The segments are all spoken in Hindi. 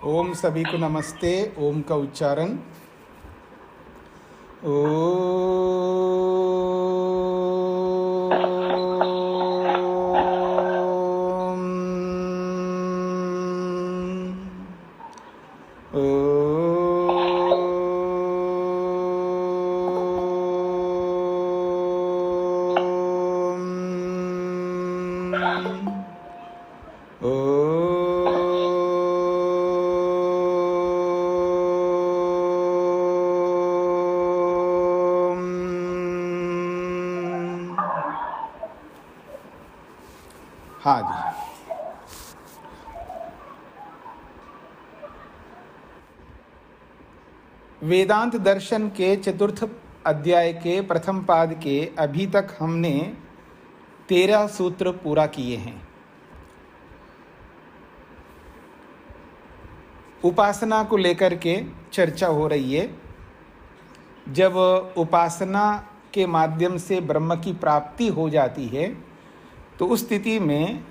ओम सभी को नमस्ते। ओम का उच्चारण हाँ जी। वेदांत दर्शन के चतुर्थ अध्याय के प्रथम पाद के अभी तक हमने 13 सूत्र पूरा किए हैं। उपासना को लेकर के चर्चा हो रही है। जब उपासना के माध्यम से ब्रह्म की प्राप्ति हो जाती है तो उस स्थिति में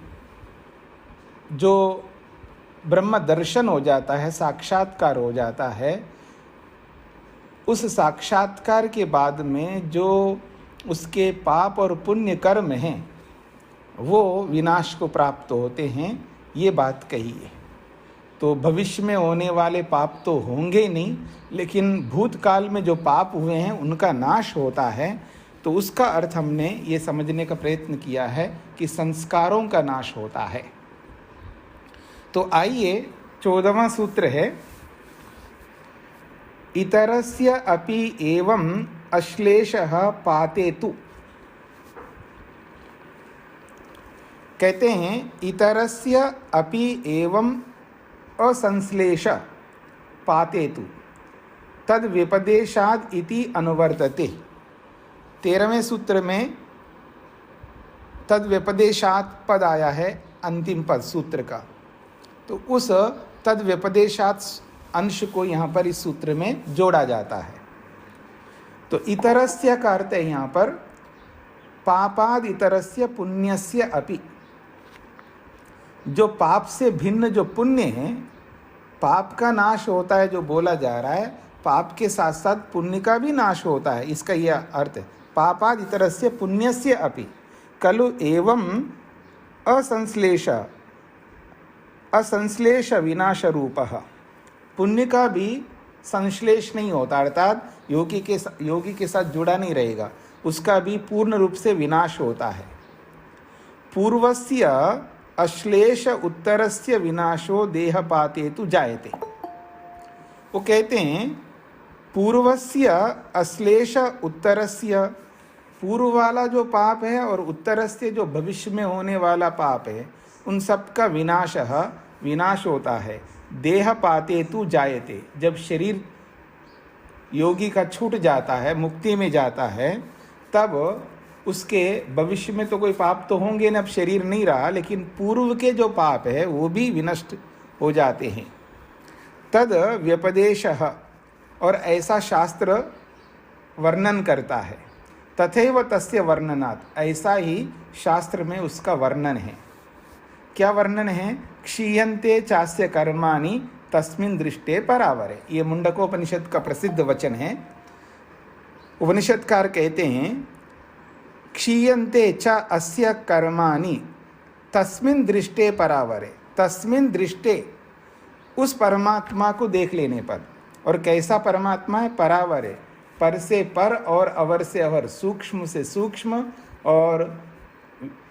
जो ब्रह्म दर्शन हो जाता है, साक्षात्कार हो जाता है, उस साक्षात्कार के बाद में जो उसके पाप और पुण्य कर्म हैं वो विनाश को प्राप्त होते हैं, ये बात कही है। तो भविष्य में होने वाले पाप तो होंगे नहीं, लेकिन भूतकाल में जो पाप हुए हैं उनका नाश होता है। तो उसका अर्थ हमने ये समझने का प्रयत्न किया है कि संस्कारों का नाश होता है। तो आइए 14वां सूत्र है, इतरस्य अपि एवं अश्लेषः पातेतु। कहते हैं इतरस्य अपि एवं असंश्लेष पातेतु तद व्यपदेशाद इति अनुवर्तते। 13वें सूत्र में तद व्यपदेशात पद आया है, अंतिम पद सूत्र का। तो उस तद व्यपदेशात अंश को यहाँ पर इस सूत्र में जोड़ा जाता है। तो इतरस्य का अर्थ है यहाँ पर पापाद इतरस्य पुण्यस्य अपि। जो पाप से भिन्न जो पुण्य है, पाप का नाश होता है जो बोला जा रहा है, पाप के साथ साथ पुण्य का भी नाश होता है, इसका यह अर्थ है। पापाद इतरस्य पुण्यस्य अपि खलु एवं असंश्लेष विनाश रूपः। पुण्य का भी संश्लेष नहीं होता, अर्थात योगी के साथ जुड़ा नहीं रहेगा, उसका भी पूर्ण रूप से विनाश होता है। पूर्वस्य अश्लेष उत्तरस्य विनाशो देहपातेतु जायते। वो कहते हैं पूर्वस्य अश्लेष उत्तरस्य, पूर्व वाला जो पाप है और उत्तरस्य जो भविष्य में होने वाला पाप है, उन सब का विनाश होता है। देहपातेतु जायते, जब शरीर योगी का छूट जाता है, मुक्ति में जाता है, तब उसके भविष्य में तो कोई पाप तो होंगे न, अब शरीर नहीं रहा, लेकिन पूर्व के जो पाप है वो भी विनष्ट हो जाते हैं। तद व्यपदेशः, और ऐसा शास्त्र वर्णन करता है। तथैव तस्य वर्णनात्, ऐसा ही शास्त्र में उसका वर्णन है। क्या वर्णन है? क्षीयन्ते चास्य कर्माणि तस्मिन् दृष्टे परावरे। ये मुंडकोपनिषद का प्रसिद्ध वचन है। उपनिषदकार कहते हैं क्षीयन्ते च अस्य कर्माणि तस्मिन् दृष्टे परावरे। तस्मिन् दृष्टे, उस परमात्मा को देख लेने पर। और कैसा परमात्मा है? परावरे, पर से पर और अवर से अवर, सूक्ष्म से सूक्ष्म और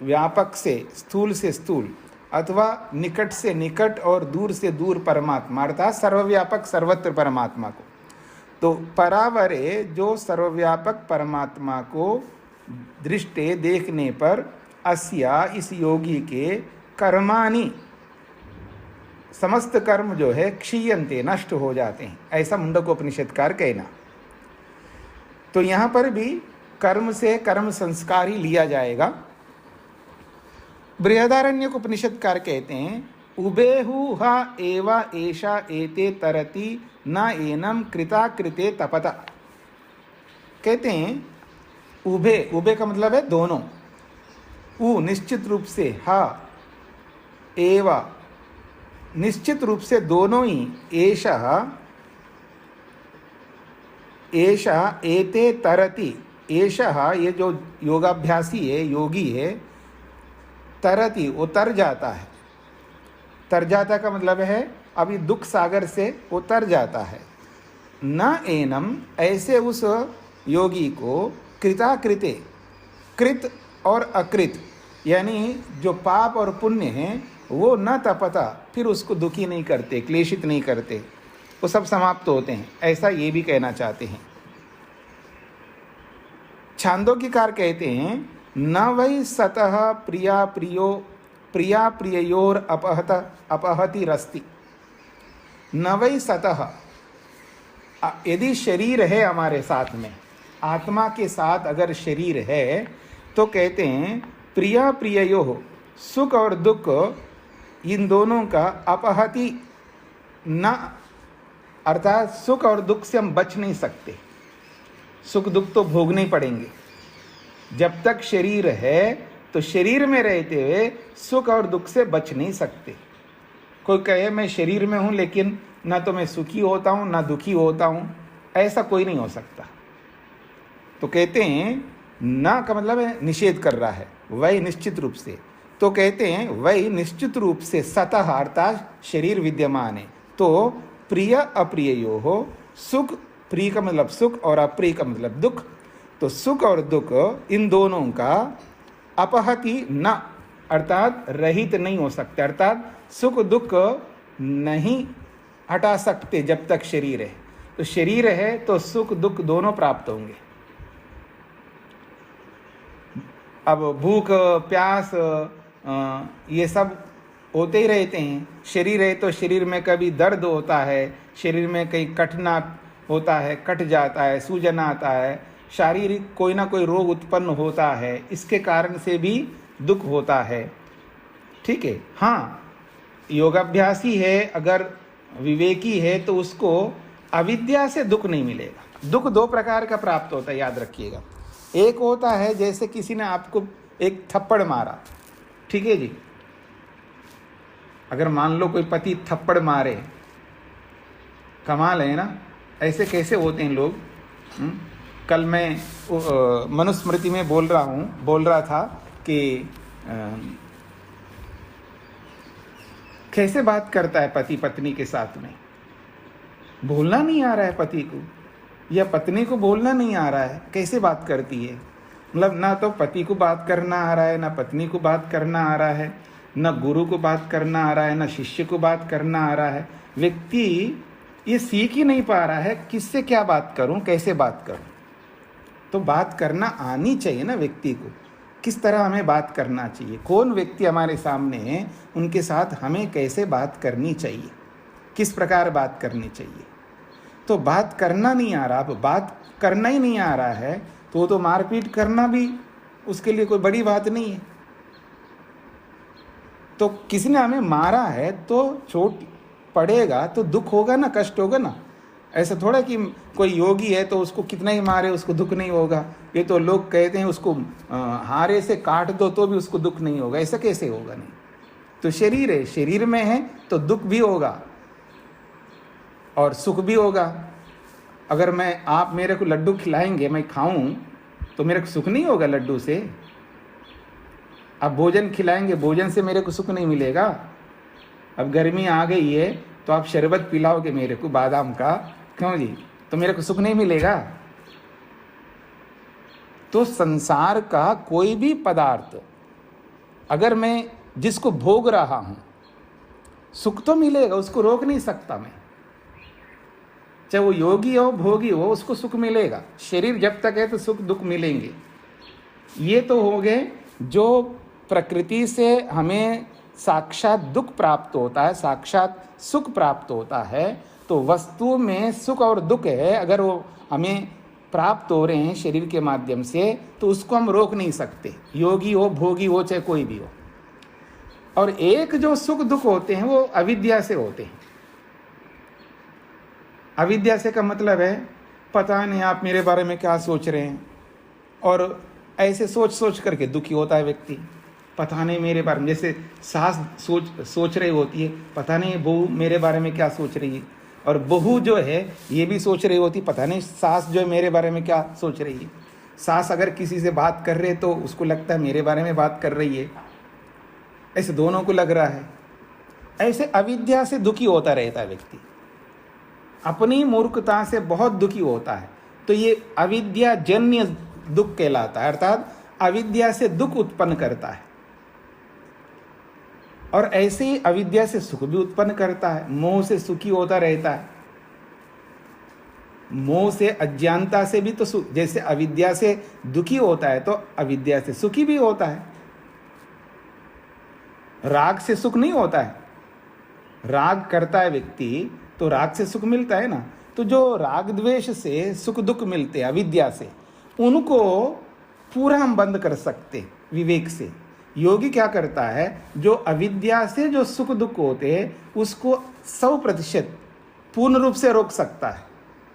व्यापक से स्थूल से स्थूल, अथवा निकट से निकट और दूर से दूर परमात्मा, अर्थात सर्वव्यापक सर्वत्र परमात्मा को। तो परावरे, जो सर्वव्यापक परमात्मा को दृष्टे देखने पर, अस्या, इस योगी के, कर्माणि, समस्त कर्म जो है, क्षीयन्ते, नष्ट हो जाते हैं, ऐसा मुंडकोपनिषदकार कहना। तो यहाँ पर भी कर्म से कर्म संस्कार ही लिया जाएगा। बृहदारण्यक उपनिषदकार कहते हैं उबेहु हा एवा एषा एते तरति न एनम कृता कृते तपता। कहते हैं उभे, उभे का मतलब है दोनों, उ निश्चित रूप से, हा एवा निश्चित रूप से दोनों ही एषः एते तरति, एषः ये जो योगाभ्यासी है, योगी है, तरति वो तर जाता है। तर जाता का मतलब है अभी दुख सागर से वो तर जाता है। न एनम, ऐसे उस योगी को कृताकृते, कृत और अकृत यानी जो पाप और पुण्य है वो न तपता, फिर उसको दुखी नहीं करते, क्लेशित नहीं करते, वो सब समाप्त होते हैं, ऐसा ये भी कहना चाहते हैं। छांदोग्यकार कहते हैं न वै सतः प्रिया प्रियोर अपहति रस्ति। न वै सतः, यदि शरीर है हमारे साथ में, आत्मा के साथ अगर शरीर है तो कहते हैं प्रिया प्रियो, सुख और दुख इन दोनों का अपहति न, अर्थात सुख और दुख से हम बच नहीं सकते, सुख दुख तो भोगने ही पड़ेंगे। जब तक शरीर है तो शरीर में रहते हुए सुख और दुख से बच नहीं सकते। कोई कहे मैं शरीर में हूँ लेकिन ना तो मैं सुखी होता हूँ ना दुखी होता हूँ, ऐसा कोई नहीं हो सकता। तो कहते हैं ना का मतलब है निषेध कर रहा है, वही निश्चित रूप से। तो कहते हैं वही निश्चित रूप से सतः अर्थात शरीर विद्यमान है, तो प्रिय अप्रियो हो, सुख, प्रिय का मतलब सुख और अप्रिय का मतलब दुख, तो सुख और दुख इन दोनों का अपहति न, अर्थात रहित नहीं हो सकते, अर्थात सुख दुख नहीं हटा सकते जब तक शरीर है। तो शरीर है तो सुख दुख दोनों प्राप्त होंगे। अब भूख प्यास ये सब होते ही रहते हैं। शरीर है तो शरीर में कभी दर्द होता है, शरीर में कहीं कटना होता है, कट जाता है, सूजन आता है, शारीरिक कोई ना कोई रोग उत्पन्न होता है, इसके कारण से भी दुख होता है। ठीक है, हाँ, योगाभ्यासी है अगर विवेकी है तो उसको अविद्या से दुख नहीं मिलेगा। दुख दो प्रकार का प्राप्त होता है, याद रखिएगा। एक होता है जैसे किसी ने आपको एक थप्पड़ मारा, ठीक है जी, अगर मान लो कोई पति थप्पड़ मारे, कमाल है ना, ऐसे कैसे होते हैं लोग। कल मैं मनुस्मृति में बोल रहा था कि कैसे बात करता है पति पत्नी के साथ में, बोलना नहीं आ रहा है पति को या पत्नी को बोलना नहीं आ रहा है, कैसे बात करती है। मतलब ना तो पति को बात करना आ रहा है, ना पत्नी को बात करना आ रहा है, ना गुरु को बात करना आ रहा है, ना शिष्य को बात करना आ रहा है। व्यक्ति ये सीख ही नहीं पा रहा है किससे क्या बात करूं, कैसे बात करूं। तो बात करना आनी चाहिए ना व्यक्ति को, किस तरह हमें बात करना चाहिए, कौन व्यक्ति हमारे सामने है, उनके साथ हमें कैसे बात करनी चाहिए, किस प्रकार बात करनी चाहिए। तो बात करना नहीं आ रहा, अब बात करना ही नहीं आ रहा है तो मारपीट करना भी उसके लिए कोई बड़ी बात नहीं है। तो किसी ने हमें मारा है तो चोट पड़ेगा तो दुख होगा ना, कष्ट होगा ना। ऐसा थोड़ा कि कोई योगी है तो उसको कितना ही मारे उसको दुख नहीं होगा। ये तो लोग कहते हैं उसको हारे से काट दो तो भी उसको दुख नहीं होगा, ऐसा कैसे होगा। नहीं, तो शरीर है, शरीर में है तो दुख भी होगा और सुख भी होगा। अगर आप मेरे को लड्डू खिलाएंगे, मैं खाऊं तो मेरे को सुख नहीं होगा लड्डू से। आप भोजन खिलाएंगे, भोजन से मेरे को सुख नहीं मिलेगा। अब गर्मी आ गई है तो आप शरबत पिलाओगे मेरे को बादाम का, क्यों जी, तो मेरे को सुख नहीं मिलेगा। तो संसार का कोई भी पदार्थ अगर मैं जिसको भोग रहा हूं, सुख तो मिलेगा, उसको रोक नहीं सकता मैं। चाहे वो योगी हो भोगी हो, उसको सुख मिलेगा। शरीर जब तक है तो सुख दुख मिलेंगे। ये तो हो गए जो प्रकृति से हमें साक्षात दुख प्राप्त होता है, साक्षात सुख प्राप्त होता है। तो वस्तु में सुख और दुख है, अगर वो हमें प्राप्त हो रहे हैं शरीर के माध्यम से तो उसको हम रोक नहीं सकते, योगी हो भोगी हो चाहे कोई भी हो। और एक जो सुख दुख होते हैं वो अविद्या से होते हैं। अविद्या से का मतलब है पता नहीं आप मेरे बारे में क्या सोच रहे हैं, और ऐसे सोच सोच करके दुखी होता है व्यक्ति। पता नहीं मेरे बारे में, जैसे सास सोच रही होती है, पता नहीं बहू मेरे बारे में क्या सोच रही है, और बहू जो है ये भी सोच रही होती, पता नहीं सास जो है मेरे बारे में क्या सोच रही है। सास अगर किसी से बात कर रहे तो उसको लगता है मेरे बारे में बात कर रही है, ऐसे दोनों को लग रहा है। ऐसे अविद्या से दुखी होता रहता है व्यक्ति, अपनी मूर्खता से बहुत दुखी होता है। तो ये अविद्या जन्य दुख कहलाता है, अर्थात अविद्या से दुख उत्पन्न करता है। और ऐसे ही अविद्या से सुख भी उत्पन्न करता है, मोह से सुखी होता रहता है। मोह से, अज्ञानता से भी तो सुख, जैसे अविद्या से दुखी होता है तो अविद्या से सुखी भी होता है। राग से सुख नहीं होता है, राग करता है व्यक्ति तो राग से सुख मिलता है ना। तो जो राग द्वेष से सुख दुख मिलते हैं अविद्या से, उनको पूरा हम बंद कर सकते विवेक से। योगी क्या करता है, जो अविद्या से जो सुख दुख होते हैं उसको 100% पूर्ण रूप से रोक सकता है,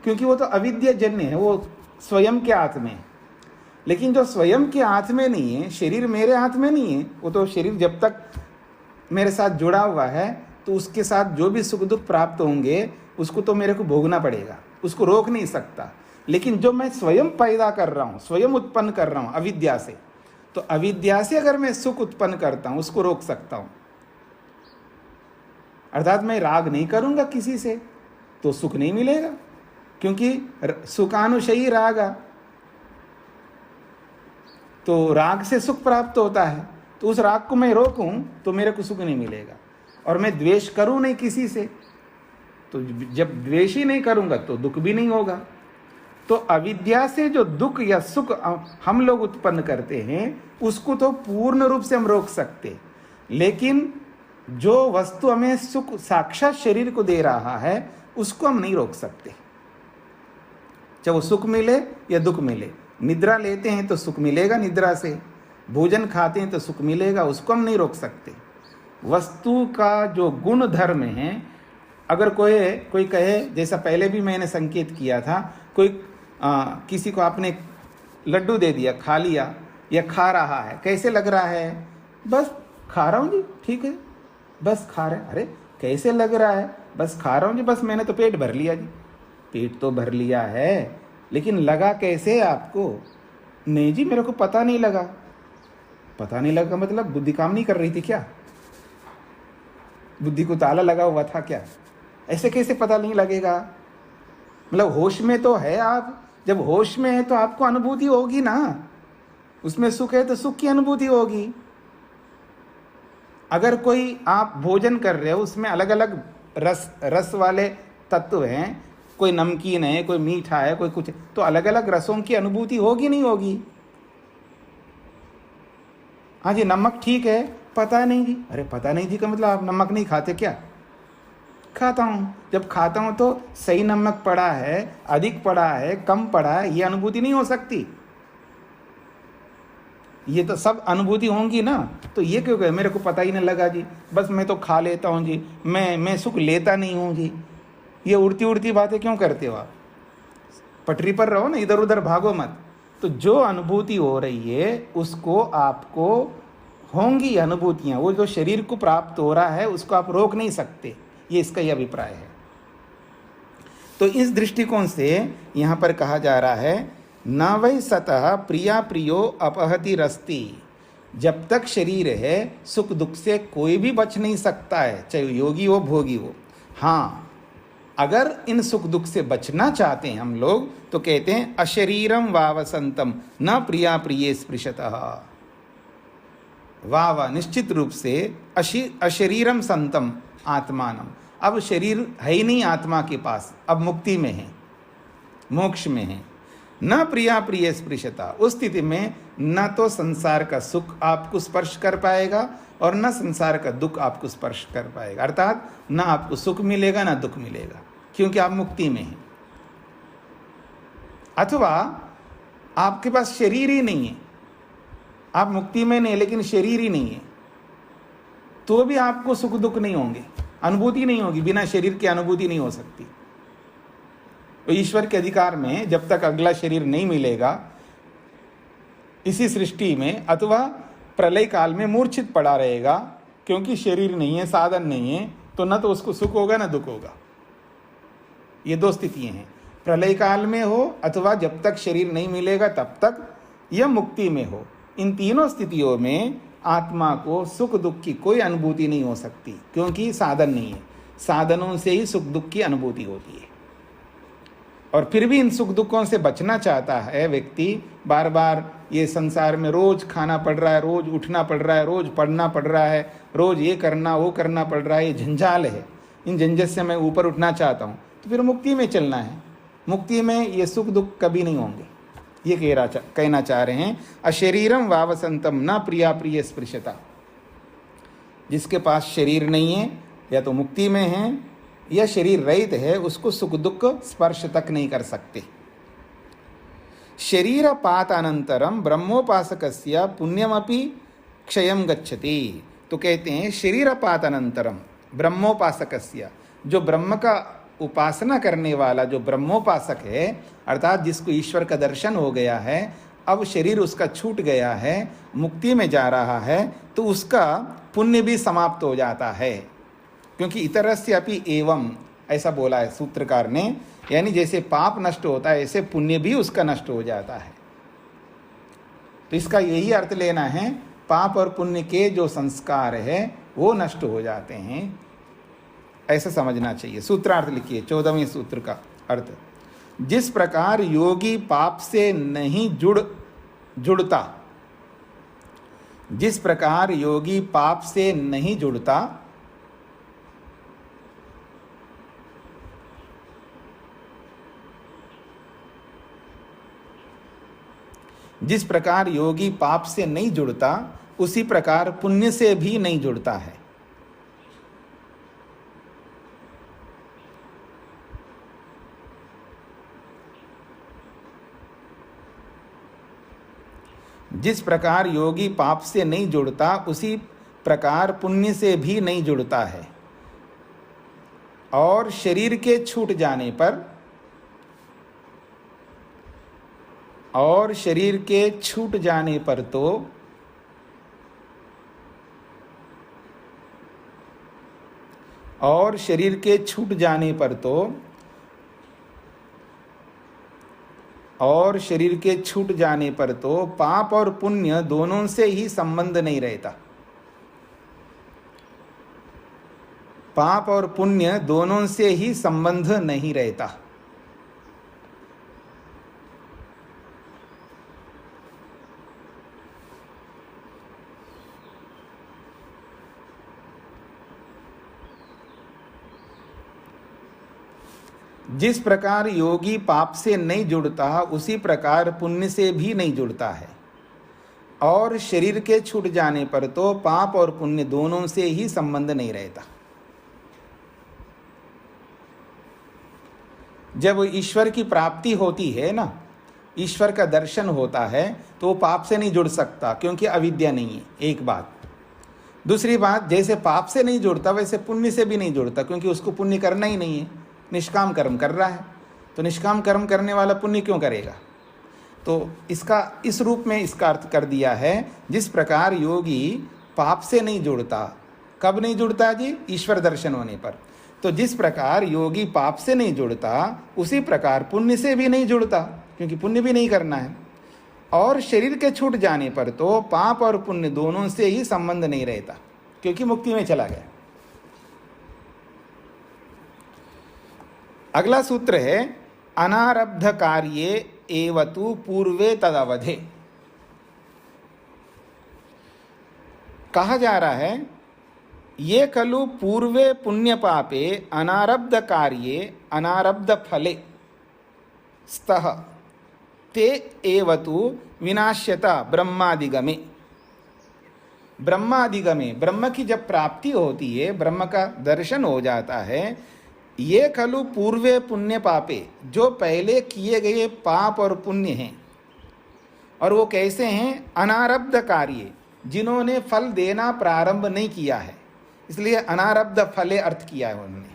क्योंकि वो तो अविद्या जन्य है, वो स्वयं के हाथ में है। लेकिन जो स्वयं के हाथ में नहीं है, शरीर मेरे हाथ में नहीं है, वो तो शरीर जब तक मेरे साथ जुड़ा हुआ है तो उसके साथ जो भी सुख दुख प्राप्त होंगे उसको तो मेरे को भोगना पड़ेगा, उसको रोक नहीं सकता। लेकिन जो मैं स्वयं पैदा कर रहा हूँ, स्वयं उत्पन्न कर रहा हूँ अविद्या से, तो अविद्या से अगर मैं सुख उत्पन्न करता हूँ उसको रोक सकता हूँ। अर्थात मैं राग नहीं करूँगा किसी से तो सुख नहीं मिलेगा, क्योंकि सुखानुशयी राग, तो राग से सुख प्राप्त होता है। तो उस राग को मैं रोकूं तो मेरे को सुख नहीं मिलेगा। और मैं द्वेष करूं नहीं किसी से, तो जब द्वेष ही नहीं करूंगा तो दुख भी नहीं होगा। तो अविद्या से जो दुख या सुख हम लोग उत्पन्न करते हैं उसको तो पूर्ण रूप से हम रोक सकते, लेकिन जो वस्तु हमें सुख साक्षात शरीर को दे रहा है उसको हम नहीं रोक सकते, चाहे वो सुख मिले या दुख मिले। निद्रा लेते हैं तो सुख मिलेगा निद्रा से, भोजन खाते हैं तो सुख मिलेगा, उसको हम नहीं रोक सकते। वस्तु का जो गुण धर्म है, अगर कोई कहे, जैसा पहले भी मैंने संकेत किया था, कोई किसी को आपने लड्डू दे दिया, खा लिया या खा रहा है, कैसे लग रहा है, बस खा रहा हूँ जी, ठीक है, बस खा रहे। अरे कैसे लग रहा है, बस खा रहा हूँ जी, बस मैंने तो पेट भर लिया जी। पेट तो भर लिया है, लेकिन लगा कैसे आपको? नहीं जी मेरे को पता नहीं लगा। पता नहीं लगा मतलब बुद्धि काम नहीं कर रही थी क्या? बुद्धि को ताला लगा हुआ था क्या? ऐसे कैसे पता नहीं लगेगा? मतलब होश में तो है आप, जब होश में है तो आपको अनुभूति होगी ना, उसमें सुख है तो सुख की अनुभूति होगी। अगर कोई आप भोजन कर रहे हो, उसमें अलग अलग रस वाले तत्व हैं, कोई नमकीन है, कोई मीठा है, कोई कुछ, तो अलग अलग रसों की अनुभूति होगी नहीं होगी? हाँ जी नमक ठीक है, पता नहीं जी। अरे पता नहीं जी का मतलब आप नमक नहीं खाते क्या? खाता हूँ। जब खाता हूँ तो सही नमक पड़ा है, अधिक पड़ा है, कम पड़ा है, ये अनुभूति नहीं हो सकती। ये तो सब अनुभूति होंगी ना। तो ये क्यों कहे मेरे को पता ही नहीं लगा जी, बस मैं तो खा लेता हूँ जी, मैं सुख लेता नहीं हूँ जी। ये उड़ती उड़ती बातें क्यों करते हो आप? पटरी पर रहो ना, इधर उधर भागो मत। तो जो अनुभूति हो रही है उसको आपको होंगी अनुभूतियाँ, वो जो शरीर को प्राप्त हो रहा है उसको आप रोक नहीं सकते, ये इसका ही अभिप्राय है। तो इस दृष्टिकोण से यहाँ पर कहा जा रहा है न वै सतः प्रिया प्रियो अपहति रस्ति। जब तक शरीर है सुख दुख से कोई भी बच नहीं सकता है, चाहे योगी हो भोगी हो। हाँ, अगर इन सुख दुख से बचना चाहते हैं हम लोग तो कहते हैं अशरीरम वावसंतम न प्रिया प्रिये स्पृशतः। वाव निश्चित रूप से अशरीरम संतम आत्मानम। अब शरीर है ही नहीं आत्मा के पास, अब मुक्ति में है, मोक्ष में है। न प्रिया प्रिय स्पृशता, उस स्थिति में न तो संसार का सुख आपको स्पर्श कर पाएगा और न संसार का दुख आपको स्पर्श कर पाएगा। अर्थात न आपको सुख मिलेगा न दुख मिलेगा, क्योंकि आप मुक्ति में हैं। अथवा आपके पास शरीर ही नहीं है, आप मुक्ति में नहीं लेकिन शरीर ही नहीं है, तो भी आपको सुख दुख नहीं होंगे, अनुभूति नहीं होगी। बिना शरीर की अनुभूति नहीं हो सकती। तो ईश्वर के अधिकार में जब तक अगला शरीर नहीं मिलेगा इसी सृष्टि में, अथवा प्रलय काल में मूर्छित पड़ा रहेगा, क्योंकि शरीर नहीं है, साधन नहीं है, तो न तो उसको सुख होगा न दुख होगा। ये दो स्थितियां हैं, प्रलय काल में हो अथवा जब तक शरीर नहीं मिलेगा तब तक, या मुक्ति में हो। इन तीनों स्थितियों में आत्मा को सुख दुख की कोई अनुभूति नहीं हो सकती, क्योंकि साधन नहीं है। साधनों से ही सुख दुख की अनुभूति होती है। और फिर भी इन सुख दुखों से बचना चाहता है व्यक्ति, बार बार ये संसार में रोज खाना पड़ रहा है, रोज उठना पड़ रहा है, रोज पढ़ना पड़ रहा है, रोज ये करना वो करना पड़ रहा है, ये झंझाल है, इन झंझट से मैं ऊपर उठना चाहता हूँ, तो फिर मुक्ति में चलना है। मुक्ति में ये सुख दुख कभी नहीं होंगे। ये कहना चाह रहे हैं, अशरीरम वावसंतम न प्रिया प्रिय स्पृशता। जिसके पास शरीर नहीं है, या तो मुक्ति में है या शरीर रहित है, उसको सुख दुख स्पर्श तक नहीं कर सकते। शरीर पातानंतरम ब्रह्मोपासकस्य पुण्यमपि क्षयम गच्छति। तो कहते हैं शरीर पातानंतरम ब्रह्मोपासकस्य, जो ब्रह्म का उपासना करने वाला जो ब्रह्मोपासक है, अर्थात जिसको ईश्वर का दर्शन हो गया है, अब शरीर उसका छूट गया है, मुक्ति में जा रहा है, तो उसका पुण्य भी समाप्त हो जाता है। क्योंकि इतरस्य अपि एवं ऐसा बोला है सूत्रकार ने, यानी जैसे पाप नष्ट होता है ऐसे पुण्य भी उसका नष्ट हो जाता है। तो इसका यही अर्थ लेना है, पाप और पुण्य के जो संस्कार है वो नष्ट हो जाते हैं, ऐसा समझना चाहिए। सूत्रार्थ लिखिए, 14वें सूत्र का अर्थ, जिस प्रकार योगी पाप से नहीं जुड़ता, जिस प्रकार योगी पाप से नहीं जुड़ता, जिस प्रकार योगी पाप से नहीं जुड़ता, उसी प्रकार पुण्य से भी नहीं जुड़ता है। जिस प्रकार योगी पाप से नहीं जुड़ता, उसी प्रकार पुण्य से भी नहीं जुड़ता है। और शरीर के छूट जाने पर, और शरीर के छूट जाने पर तो और शरीर के छूट जाने पर तो और शरीर के छूट जाने पर तो पाप और पुण्य दोनों से ही संबंध नहीं रहता। पाप और पुण्य दोनों से ही संबंध नहीं रहता। जिस प्रकार योगी पाप से नहीं जुड़ता, उसी प्रकार पुण्य से भी नहीं जुड़ता है। और शरीर के छूट जाने पर तो पाप और पुण्य दोनों से ही संबंध नहीं रहता। जब ईश्वर की प्राप्ति होती है ना, ईश्वर का दर्शन होता है, तो वो पाप से नहीं जुड़ सकता, क्योंकि अविद्या नहीं है, एक बात। दूसरी बात, जैसे पाप से नहीं जुड़ता वैसे पुण्य से भी नहीं जुड़ता, क्योंकि उसको पुण्य करना ही नहीं है, निष्काम कर्म कर रहा है। तो निष्काम कर्म करने वाला पुण्य क्यों करेगा? तो इसका इस रूप में इसका अर्थ कर दिया है, जिस प्रकार योगी पाप से नहीं जुड़ता। कब नहीं जुड़ता जी? ईश्वर दर्शन होने पर। तो जिस प्रकार योगी पाप से नहीं जुड़ता, उसी प्रकार पुण्य से भी नहीं जुड़ता, क्योंकि पुण्य भी नहीं करना है। और शरीर के छूट जाने पर तो पाप और पुण्य दोनों से ही संबंध नहीं रहता, क्योंकि मुक्ति में चला गया। अगला सूत्र है, अनारब्ध कार्ये एवतु पूर्वे तदवधे। कहा जा रहा है, ये खलु पूर्वे पुण्य पापे अनारब्ध कार्ये अनारब्ध फले स्तः ते एवतु विनाश्यता ब्रह्मादिगमे। ब्रह्मादिगमे, ब्रह्म की जब प्राप्ति होती है, ब्रह्म का दर्शन हो जाता है, ये खलु पूर्वे पुण्य पापे, जो पहले किए गए पाप और पुण्य हैं, और वो कैसे हैं? अनारब्ध कार्य, जिन्होंने फल देना प्रारंभ नहीं किया है, इसलिए अनारब्ध फले अर्थ किया है उन्होंने।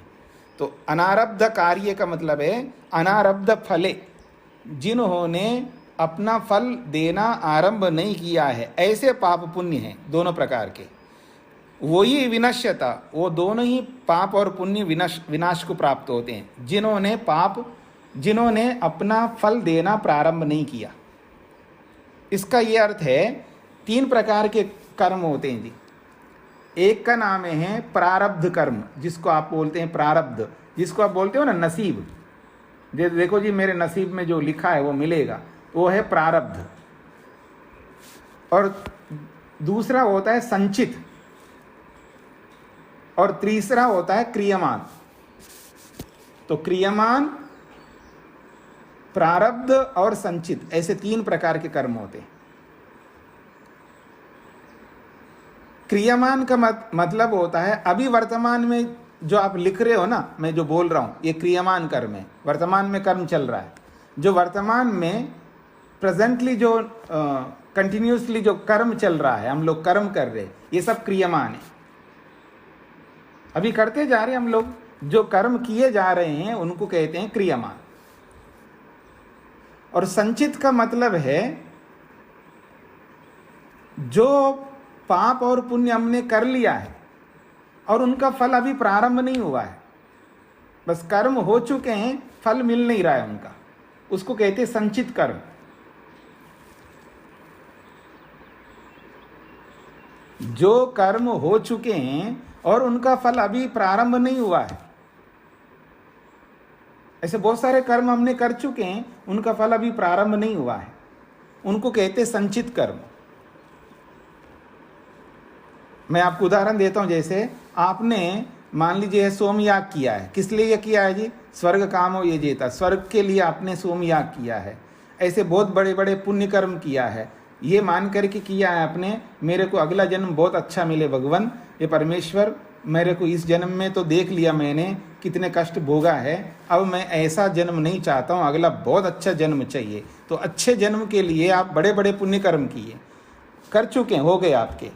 तो अनारब्ध कार्य का मतलब है अनारब्ध फले, जिन्होंने अपना फल देना आरंभ नहीं किया है, ऐसे पाप पुण्य हैं दोनों प्रकार के। वही विनश्यता, वो दोनों ही पाप और पुण्य विनाश को प्राप्त होते हैं जिन्होंने अपना फल देना प्रारंभ नहीं किया। इसका ये अर्थ है 3 प्रकार के कर्म होते हैं जी। एक का नाम है प्रारब्ध कर्म, जिसको आप बोलते हैं प्रारब्ध, जिसको आप बोलते हो ना नसीब। देखो जी मेरे नसीब में जो लिखा है वो मिलेगा, वो है प्रारब्ध। और दूसरा होता है संचित, और तीसरा होता है क्रियमान। तो क्रियमान, प्रारब्ध और संचित, ऐसे 3 प्रकार के कर्म होते हैं। क्रियमान का मतलब होता है अभी वर्तमान में जो आप लिख रहे हो ना, मैं जो बोल रहा हूं, ये क्रियमान कर्म है। वर्तमान में कर्म चल रहा है, जो वर्तमान में प्रेजेंटली जो कंटिन्यूसली जो कर्म चल रहा है, हम लोग कर्म कर रहे हैं, ये सब क्रियमान है। अभी करते जा रहे हैं हम लोग, जो कर्म किए जा रहे हैं उनको कहते हैं क्रियमान। और संचित का मतलब है जो पाप और पुण्य हमने कर लिया है और उनका फल अभी प्रारंभ नहीं हुआ है, बस कर्म हो चुके हैं, फल मिल नहीं रहा है उनका, उसको कहते हैं संचित कर्म। जो कर्म हो चुके हैं और उनका फल अभी प्रारंभ नहीं हुआ है, ऐसे बहुत सारे कर्म हमने कर चुके हैं, उनका फल अभी प्रारंभ नहीं हुआ है, उनको कहते हैं संचित कर्म। मैं आपको उदाहरण देता हूं, जैसे आपने मान लीजिए सोमयाग किया है। किस लिए किया है जी? स्वर्ग कामो ये जेता, स्वर्ग के लिए आपने सोमयाग किया है। ऐसे बहुत बड़े बड़े पुण्य कर्म किया है, ये मान करके किया है आपने, मेरे को अगला जन्म बहुत अच्छा मिले भगवान, ये परमेश्वर मेरे को इस जन्म में तो देख लिया मैंने कितने कष्ट भोगा है, अब मैं ऐसा जन्म नहीं चाहता हूँ, अगला बहुत अच्छा जन्म चाहिए। तो अच्छे जन्म के लिए आप बड़े बड़े पुण्य कर्म किए, कर चुके हैं, हो गए आपके,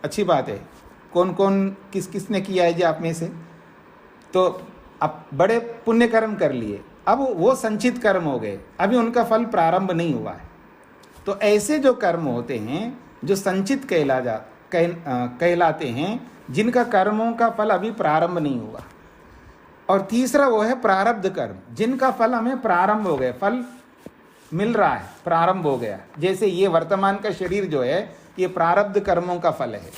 अच्छी बात है। कौन कौन किसने किया है जी आप में से? तो आप बड़े पुण्य कर्म कर लिए, अब वो संचित कर्म हो गए, अभी उनका फल प्रारंभ नहीं हुआ है। तो ऐसे जो कर्म होते हैं जो संचित कहलाते हैं, जिनका कर्मों का फल अभी प्रारंभ नहीं हुआ। और तीसरा वो है प्रारब्ध कर्म, जिनका फल हमें प्रारंभ हो गया, फल मिल रहा है, प्रारंभ हो गया। जैसे ये वर्तमान का शरीर जो है, ये प्रारब्ध कर्मों का फल है।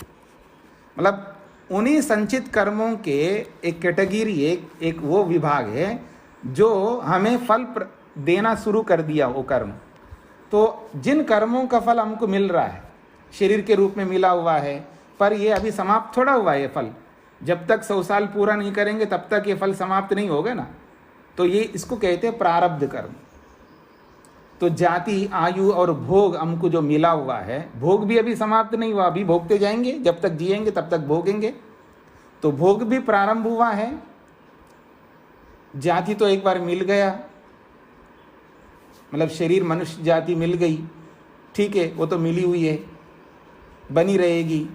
मतलब उन्हीं संचित कर्मों के एक कैटेगरी, एक वो विभाग है जो हमें फल देना शुरू कर दिया, वो कर्म। तो जिन कर्मों का फल हमको मिल रहा है, शरीर के रूप में मिला हुआ है, पर ये अभी समाप्त थोड़ा हुआ है। ये फल जब तक 100 साल पूरा नहीं करेंगे तब तक ये फल समाप्त नहीं होगा ना। तो ये इसको कहते हैं प्रारब्ध कर्म। तो जाति, आयु और भोग हमको जो मिला हुआ है, भोग भी अभी समाप्त नहीं हुआ, अभी भोगते जाएंगे, जब तक जिएंगे तब तक भोगेंगे। तो भोग भी प्रारंभ हुआ है। जाति तो एक बार मिल गया, मतलब शरीर मनुष्य जाति मिल गई, ठीक है, वो तो मिली हुई है, बनी रहेगी।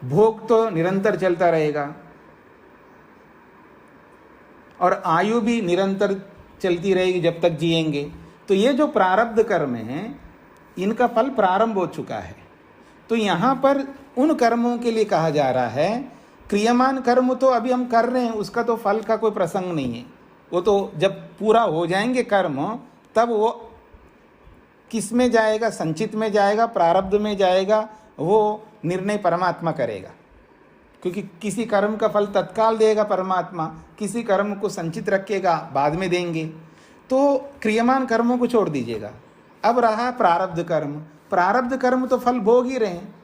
भोग तो निरंतर चलता रहेगा, और आयु भी निरंतर चलती रहेगी जब तक जिएंगे। तो ये जो प्रारब्ध कर्म हैं, इनका फल प्रारंभ हो चुका है। तो यहाँ पर उन कर्मों के लिए कहा जा रहा है, क्रियमान कर्म तो अभी हम कर रहे हैं, उसका तो फल का कोई प्रसंग नहीं है। वो तो जब पूरा हो जाएंगे कर्म, तब वो किस में जाएगा? संचित में जाएगा, प्रारब्ध में जाएगा, वो निर्णय परमात्मा करेगा। क्योंकि किसी कर्म का फल तत्काल देगा परमात्मा, किसी कर्म को संचित रखेगा, बाद में देंगे। तो क्रियमान कर्मों को छोड़ दीजिएगा। अब रहा प्रारब्ध कर्म। प्रारब्ध कर्म तो फल भोग ही रहे हैं,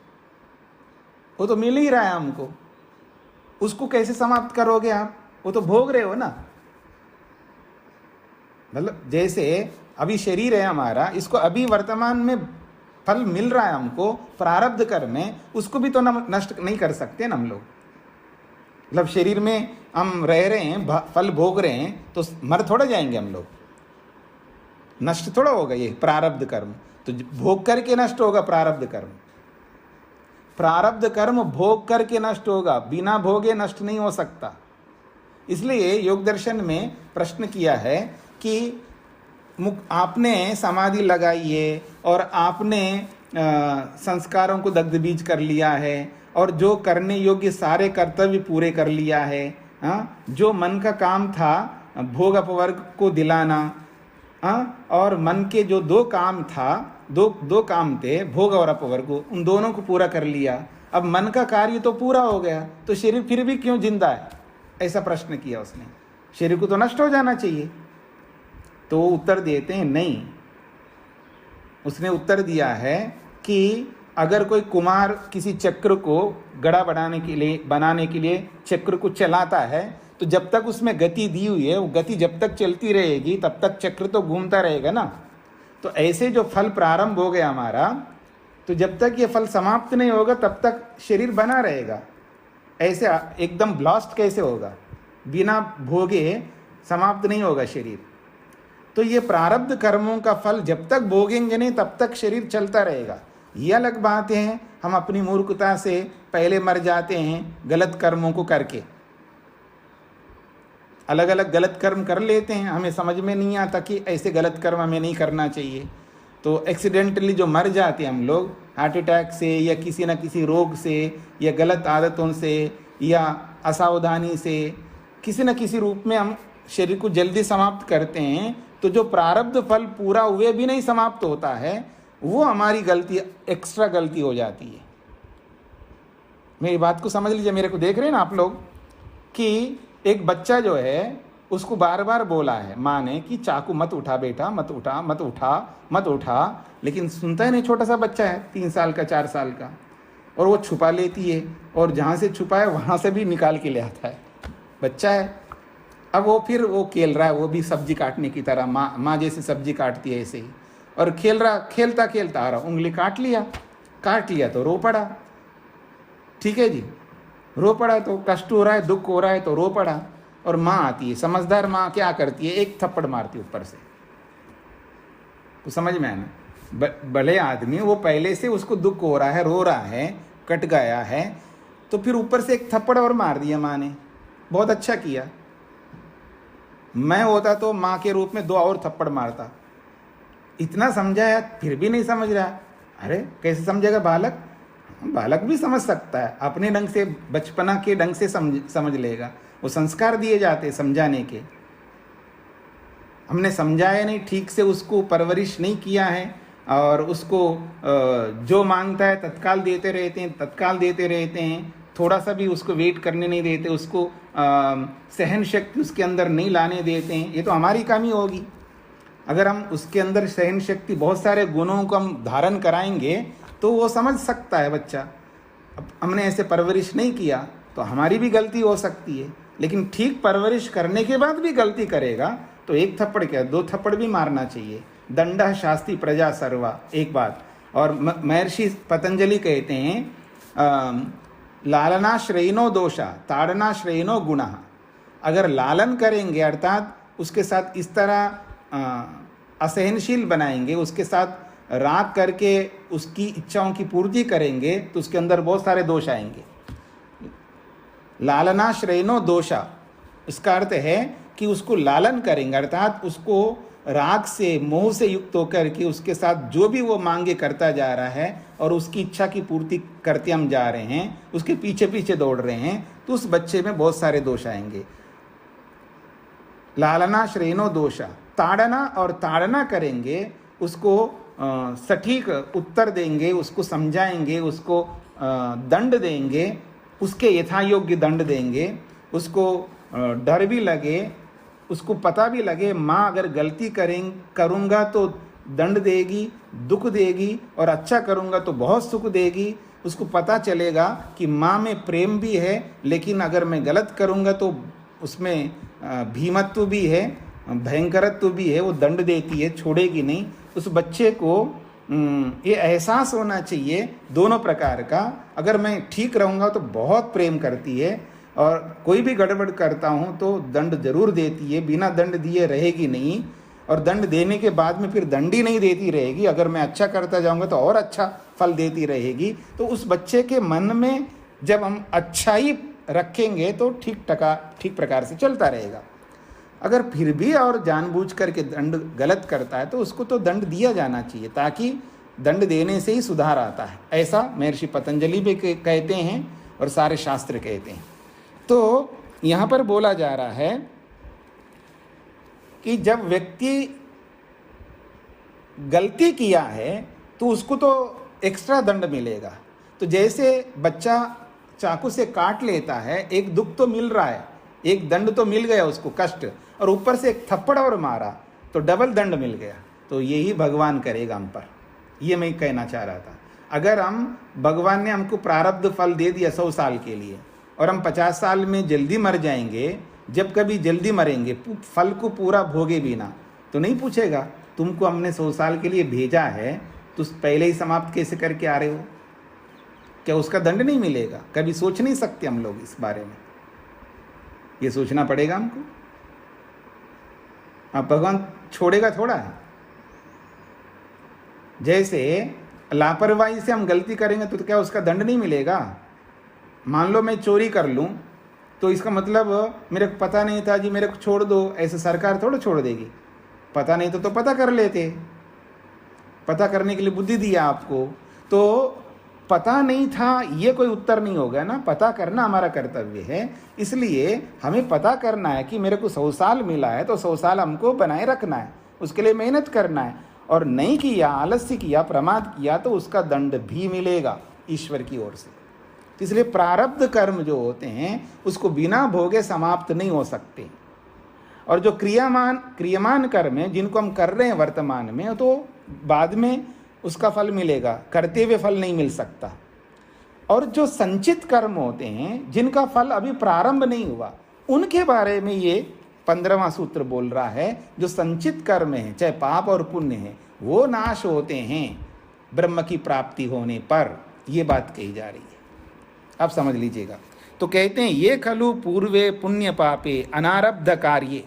वो तो मिल ही रहा है हमको, उसको कैसे समाप्त करोगे आप? वो तो भोग रहे हो ना। मतलब जैसे अभी शरीर है हमारा, इसको अभी वर्तमान में फल मिल रहा है हमको, प्रारब्ध कर्म है, उसको भी तो नष्ट नहीं कर सकते ना हम लोग। मतलब शरीर में हम रह रहे हैं, फल भोग रहे हैं, तो मर थोड़ा जाएंगे हम लोग, नष्ट थोड़ा होगा ये प्रारब्ध कर्म। तो भोग करके नष्ट होगा प्रारब्ध कर्म। प्रारब्ध कर्म भोग करके नष्ट होगा, बिना भोगे नष्ट नहीं हो सकता। इसलिए योग दर्शन में प्रश्न किया है कि आपने समाधि लगाई है और आपने संस्कारों को दग्ध बीज कर लिया है और जो करने योग्य सारे कर्तव्य पूरे कर लिया है। हाँ, जो मन का काम था भोग अपवर्ग को दिलाना, हाँ, और मन के जो दो काम था, दो काम थे भोग और अपवर्ग, उन दोनों को पूरा कर लिया। अब मन का कार्य तो पूरा हो गया, तो शरीर फिर भी क्यों जिंदा है, ऐसा प्रश्न किया उसने। शरीर को तो नष्ट हो जाना चाहिए। तो उत्तर देते हैं नहीं। उसने उत्तर दिया है कि अगर कोई कुमार किसी चक्र को गड़ा बनाने के लिए चक्र को चलाता है, तो जब तक उसमें गति दी हुई है, वो गति जब तक चलती रहेगी तब तक चक्र तो घूमता रहेगा ना। तो ऐसे जो फल प्रारंभ हो गया हमारा, तो जब तक ये फल समाप्त नहीं होगा तब तक शरीर बना रहेगा। ऐसे एकदम ब्लास्ट कैसे होगा, बिना भोगे समाप्त नहीं होगा शरीर। तो ये प्रारब्ध कर्मों का फल जब तक भोगेंगे नहीं तब तक शरीर चलता रहेगा। ये अलग बात है, हम अपनी मूर्खता से पहले मर जाते हैं गलत कर्मों को करके। अलग अलग गलत कर्म कर लेते हैं, हमें समझ में नहीं आता कि ऐसे गलत कर्म हमें नहीं करना चाहिए। तो एक्सीडेंटली जो मर जाते हैं हम लोग, हार्ट अटैक से या किसी न किसी रोग से या गलत आदतों से या असावधानी से, किसी न किसी रूप में हम शरीर को जल्दी समाप्त करते हैं। तो जो प्रारब्ध फल पूरा हुए भी नहीं समाप्त होता है, वो हमारी गलती, एक्स्ट्रा गलती हो जाती है। मेरी बात को समझ लीजिए, मेरे को देख रहे हैं ना आप लोग, कि एक बच्चा जो है उसको बार बार बोला है माँ ने कि चाकू मत उठा बेटा, मत उठा मत उठा मत उठा, लेकिन सुनता ही नहीं। छोटा सा बच्चा है, 3 साल का 4 साल का, और वो छुपा लेती है, और जहाँ से छुपा है वहाँ से भी निकाल के ले आता है। बच्चा है, अब वो फिर वो खेल रहा है, वो भी सब्जी काटने की तरह, माँ जैसे सब्जी काटती है ऐसे ही, और खेलता खेलता आ रहा, उंगली काट लिया तो रो पड़ा। ठीक है जी, रो पड़ा तो कष्ट हो रहा है, दुख हो रहा है तो रो पड़ा। और माँ आती है, समझदार माँ क्या करती है, एक थप्पड़ मारती ऊपर से। तो समझ में आया ना, भले आदमी वो पहले से उसको दुख हो रहा है, रो रहा है, कट गया है, तो फिर ऊपर से एक थप्पड़ और मार दिया माँ ने। बहुत अच्छा किया। मैं होता तो माँ के रूप में 2 और थप्पड़ मारता। इतना समझाया फिर भी नहीं समझ रहा। अरे कैसे समझेगा बालक? बालक भी समझ सकता है, अपने ढंग से, बचपना के ढंग से समझ लेगा। वो संस्कार दिए जाते समझाने के। हमने समझाया नहीं ठीक से, उसको परवरिश नहीं किया है, और उसको जो मांगता है तत्काल देते रहते हैं। थोड़ा सा भी उसको वेट करने नहीं देते, उसको सहन शक्ति उसके अंदर नहीं लाने देते हैं। ये तो हमारी कमी होगी। अगर हम उसके अंदर सहन शक्ति, बहुत सारे गुणों को हम धारण कराएंगे तो वो समझ सकता है बच्चा। अब हमने ऐसे परवरिश नहीं किया तो हमारी भी गलती हो सकती है, लेकिन ठीक परवरिश करने के बाद भी गलती करेगा तो 1 थप्पड़ क्या 2 थप्पड़ भी मारना चाहिए। दंडः शास्ति प्रजा सर्वा, एक बात। और महर्षि पतंजलि कहते हैं लालनाश्रयिनो दोषा ताड़नाश्रयिनो गुणः। अगर लालन करेंगे अर्थात उसके साथ इस तरह असहनशील बनाएंगे, उसके साथ राग करके उसकी इच्छाओं की पूर्ति करेंगे, तो उसके अंदर बहुत सारे दोष आएंगे। लालनाश्रयिनो दोषा, इसका अर्थ है कि उसको लालन करेंगे अर्थात उसको राग से, मोह से युक्त होकर के उसके साथ जो भी वो मांगे करता जा रहा है और उसकी इच्छा की पूर्ति करते हम जा रहे हैं, उसके पीछे पीछे दौड़ रहे हैं, तो उस बच्चे में बहुत सारे दोष आएंगे। लालनाश्रयिनो दोषा, ताड़ना और ताड़ना करेंगे, उसको सटीक उत्तर देंगे, उसको समझाएंगे, उसको दंड देंगे, उसके यथायोग्य दंड देंगे, उसको डर भी लगे, उसको पता भी लगे माँ अगर गलती करूँगा तो दंड देगी, दुख देगी, और अच्छा करूँगा तो बहुत सुख देगी। उसको पता चलेगा कि माँ में प्रेम भी है, लेकिन अगर मैं गलत करूँगा तो उसमें भीमत्व भी है, भयंकरत्व भी है, वो दंड देती है, छोड़ेगी नहीं। उस बच्चे को ये एहसास होना चाहिए दोनों प्रकार का। अगर मैं ठीक रहूँगा तो बहुत प्रेम करती है, और कोई भी गड़बड़ करता हूँ तो दंड जरूर देती है, बिना दंड दिए रहेगी नहीं, और दंड देने के बाद में फिर दंड ही नहीं देती रहेगी। अगर मैं अच्छा करता जाऊँगा तो और अच्छा फल देती रहेगी। तो उस बच्चे के मन में जब हम अच्छाई रखेंगे तो ठीक प्रकार से चलता रहेगा। अगर फिर भी और जानबूझ करके दंड गलत करता है तो उसको तो दंड दिया जाना चाहिए, ताकि दंड देने से ही सुधार आता है। ऐसा महर्षि पतंजलि भी कहते हैं और सारे शास्त्र कहते हैं। तो यहाँ पर बोला जा रहा है कि जब व्यक्ति गलती किया है तो उसको तो एक्स्ट्रा दंड मिलेगा। तो जैसे बच्चा चाकू से काट लेता है, एक दुख तो मिल रहा है, एक दंड तो मिल गया उसको कष्ट, और ऊपर से एक थप्पड़ और मारा तो डबल दंड मिल गया। तो यही भगवान करेगा हम पर, ये मैं कहना चाह रहा था। अगर हम भगवान ने हमको प्रारब्ध फल दे दिया 100 साल के लिए और हम 50 साल में जल्दी मर जाएंगे, जब कभी जल्दी मरेंगे फल को पूरा भोगे बिना, तो नहीं पूछेगा तुमको हमने 100 साल के लिए भेजा है तो पहले ही समाप्त कैसे करके आ रहे हो? क्या उसका दंड नहीं मिलेगा? कभी सोच नहीं सकते हम लोग इस बारे में? ये सोचना पड़ेगा हमको। अब भगवान छोड़ेगा थोड़ा है। जैसे लापरवाही से हम गलती करेंगे तो क्या उसका दंड नहीं मिलेगा? मान लो मैं चोरी कर लूं तो इसका मतलब मेरे को पता नहीं था जी, मेरे को छोड़ दो, ऐसे सरकार थोड़ा छोड़ देगी। पता नहीं तो पता कर लेते, पता करने के लिए बुद्धि दिया आपको, तो पता नहीं था ये कोई उत्तर नहीं होगा ना। पता करना हमारा कर्तव्य है, इसलिए हमें पता करना है कि मेरे को 100 साल मिला है तो 100 साल हमको बनाए रखना है, उसके लिए मेहनत करना है। और नहीं किया, आलस्य किया, प्रमाद किया तो उसका दंड भी मिलेगा ईश्वर की ओर से। इसलिए प्रारब्ध कर्म जो होते हैं उसको बिना भोगे समाप्त नहीं हो सकते। और जो क्रियमान कर्म है जिनको हम कर रहे हैं वर्तमान में, तो बाद में उसका फल मिलेगा, करते हुए फल नहीं मिल सकता। और जो संचित कर्म होते हैं जिनका फल अभी प्रारंभ नहीं हुआ, उनके बारे में ये 15वां सूत्र बोल रहा है। जो संचित कर्म है, चाहे पाप और पुण्य है, वो नाश होते हैं ब्रह्म की प्राप्ति होने पर। ये बात कही जा रही है, आप समझ लीजिएगा। तो कहते हैं ये खलु पूर्वे पुण्य पापे अनारब्ध कार्ये,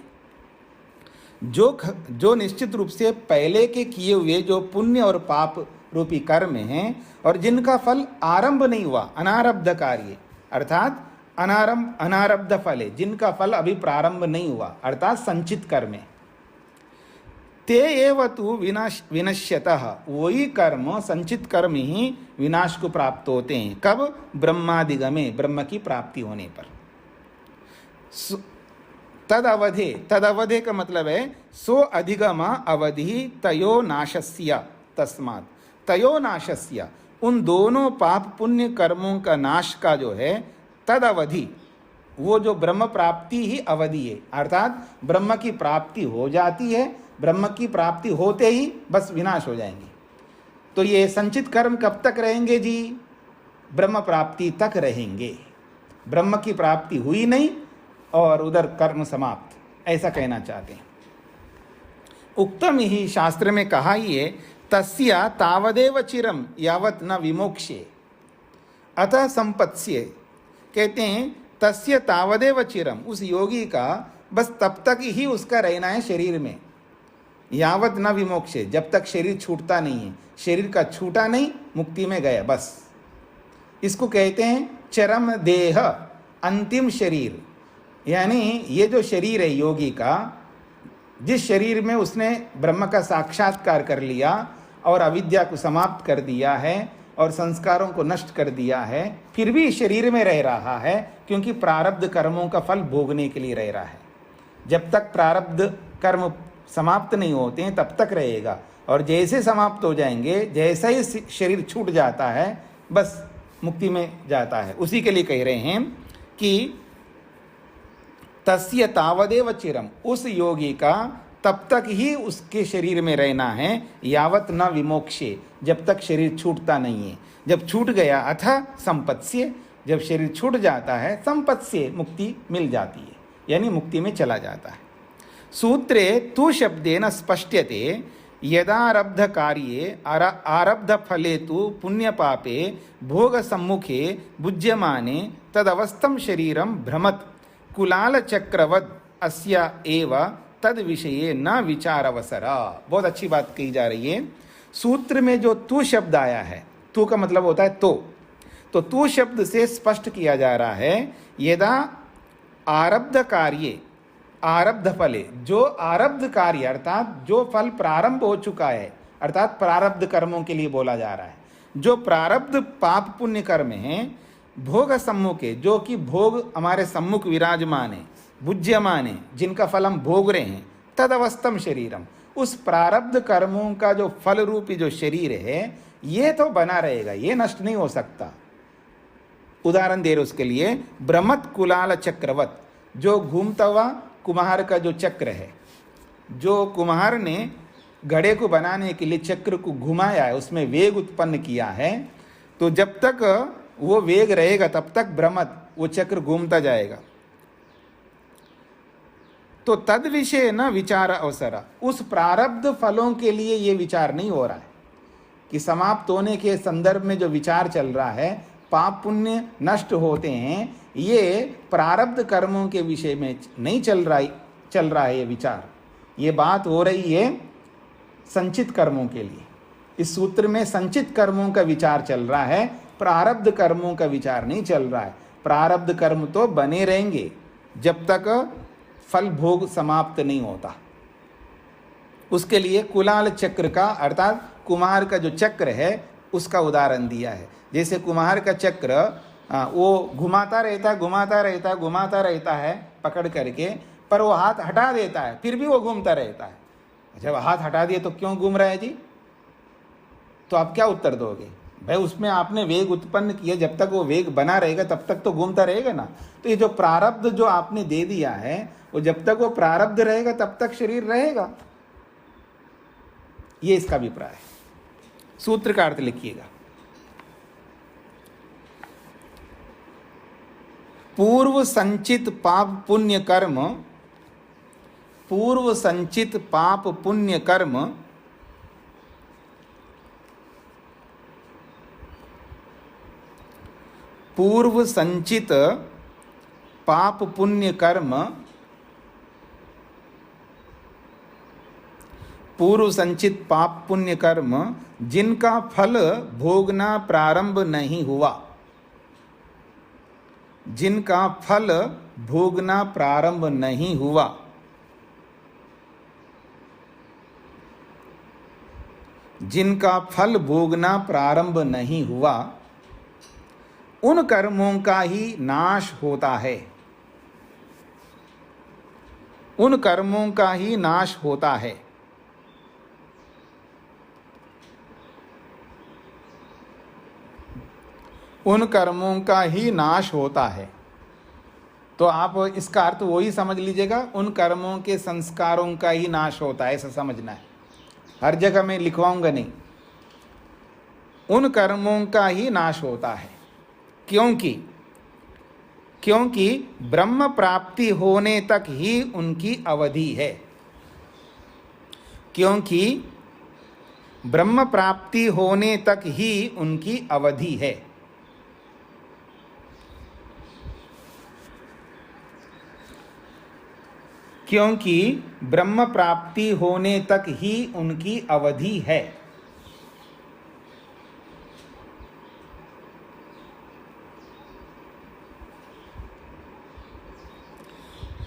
जो निश्चित रूप से पहले के किए हुए जो पुण्य और पाप रूपी कर्म हैं और जिनका फल आरंभ नहीं हुआ, अनारब्ध कार्य अर्थात अनारब्ध फल है, जिनका फल अभी प्रारंभ नहीं हुआ अर्थात संचित कर्म है। ते एव तु विनश्यतः, वही कर्म संचित कर्म ही विनाश को प्राप्त होते हैं। कब? ब्रह्मादिगमे, ब्रह्म की प्राप्ति होने पर। तद अवधे का मतलब है सो अधिगम अवधि तयो नाशस्य, तस्मात् तयो नाशस्य, उन दोनों पाप पुण्य कर्मों का नाश का जो है तद अवधि, वो जो ब्रह्म प्राप्ति ही अवधि है, अर्थात ब्रह्म की प्राप्ति हो जाती है, ब्रह्म की प्राप्ति होते ही बस विनाश हो जाएंगे। तो ये संचित कर्म कब तक रहेंगे जी? ब्रह्म प्राप्ति तक रहेंगे। ब्रह्म की प्राप्ति हुई नहीं और उधर कर्म समाप्त, ऐसा कहना चाहते हैं। उक्तम ही शास्त्र में कहा ही है, तस्य तावदेव चिरम यावत न विमोक्षे अतः संपत्स्य। कहते हैं तस्य तावदेव चिरम, उस योगी का बस तब तक ही उसका रहना है शरीर में, यावत न विमोक्षे, जब तक शरीर छूटता नहीं है। शरीर का छूटा नहीं, मुक्ति में गया बस। इसको कहते हैं चरम देह, अंतिम शरीर। यानी ये जो शरीर है योगी का, जिस शरीर में उसने ब्रह्म का साक्षात्कार कर लिया और अविद्या को समाप्त कर दिया है और संस्कारों को नष्ट कर दिया है, फिर भी शरीर में रह रहा है क्योंकि प्रारब्ध कर्मों का फल भोगने के लिए रह रहा है। जब तक प्रारब्ध कर्म समाप्त नहीं होते हैं तब तक रहेगा, और जैसे समाप्त हो जाएंगे, जैसा ही शरीर छूट जाता है, बस मुक्ति में जाता है। उसी के लिए कह रहे हैं कि तस्य तावदेव चिरम, उस योगी का तब तक ही उसके शरीर में रहना है, यावत न विमोक्षे, जब तक शरीर छूटता नहीं है। जब छूट गया अथ संपत्स्य, जब शरीर छूट जाता है, संपत्स्य, मुक्ति मिल जाती है, यानी मुक्ति में चला जाता है। सूत्रे तु शब्देन स्पष्ट्यते यदारब्ध कार्ये आरब्ध फले तु पुण्य पापे भोग सम्मुखे भुज्यमाने तदवस्थम शरीरम भ्रमत कुलाल चक्रवद अस्या एव तद विषये न विचार अवसरा। बहुत अच्छी बात कही जा रही है। सूत्र में जो तू शब्द आया है, तू का मतलब होता है तो तू शब्द से स्पष्ट किया जा रहा है, यदा आरब्ध कार्ये, आरब्ध फले, जो आरब्ध कार्य अर्थात जो फल प्रारंभ हो चुका है, अर्थात प्रारब्ध कर्मों के लिए बोला जा रहा है, जो प्रारब्ध पाप पुण्य कर्म हैं, भोग सम्मुखे, जो कि भोग हमारे सम्मुख विराजमान है, भुज्यमान है, जिनका फल हम भोग रहे हैं, तद अवस्थम शरीरम, उस प्रारब्ध कर्मों का जो फल रूपी जो शरीर है ये तो बना रहेगा, ये नष्ट नहीं हो सकता। उदाहरण दे रहे उसके लिए, ब्रह्मत कुलाल चक्रवत, जो घूमता हुआ कुम्हार का जो चक्र है, जो कुम्हार ने घड़े को बनाने के लिए चक्र को घुमाया है, उसमें वेग उत्पन्न किया है, तो जब तक वो वेग रहेगा तब तक ब्रह्मत, वो चक्र घूमता जाएगा। तो तद विषय न विचार अवसर, उस प्रारब्ध फलों के लिए ये विचार नहीं हो रहा है कि समाप्त होने के संदर्भ में जो विचार चल रहा है, पाप पुण्य नष्ट होते हैं, ये प्रारब्ध कर्मों के विषय में नहीं चल रहा है ये विचार। ये बात हो रही है संचित कर्मों के लिए। इस सूत्र में संचित कर्मों का विचार चल रहा है, प्रारब्ध कर्मों का विचार नहीं चल रहा है। प्रारब्ध कर्म तो बने रहेंगे जब तक फल भोग समाप्त नहीं होता। उसके लिए कुलाल चक्र का अर्थात कुम्हार का जो चक्र है उसका उदाहरण दिया है। जैसे कुम्हार का चक्र वो घुमाता रहता है पकड़ करके, पर वो हाथ हटा देता है, फिर भी वो घूमता रहता है। जब हाथ हटा दिए तो क्यों घूम रहा है जी? तो आप क्या उत्तर दोगे? भाई उसमें आपने वेग उत्पन्न किया, जब तक वो वेग बना रहेगा तब तक तो घूमता रहेगा ना। तो ये जो प्रारब्ध जो आपने दे दिया है, वो जब तक वो प्रारब्ध रहेगा तब तक शरीर रहेगा, ये इसका अभिप्राय है। सूत्र का अर्थ लिखिएगा, पूर्व संचित पाप पुण्य कर्म, पूर्व संचित पाप पुण्य कर्म पूर्व संचित पाप पुण्य कर्म, पूर्व संचित पाप पुण्य कर्म जिनका फल भोगना प्रारंभ नहीं हुआ, जिनका फल भोगना प्रारंभ नहीं हुआ, जिनका फल भोगना प्रारंभ नहीं हुआ, उन कर्मों का ही नाश होता है, उन कर्मों का ही नाश होता है। उन कर्मों का ही नाश होता है। तो आप इसका अर्थ वही समझ लीजिएगा, उन कर्मों के संस्कारों का ही नाश होता है, ऐसा समझना है। हर जगह मैं लिखवाऊंगा नहीं, उन कर्मों का ही नाश होता है। क्योंकि ब्रह्म प्राप्ति होने तक ही उनकी अवधि है। क्योंकि ब्रह्म प्राप्ति होने तक ही उनकी अवधि है। क्योंकि ब्रह्म प्राप्ति होने तक ही उनकी अवधि है।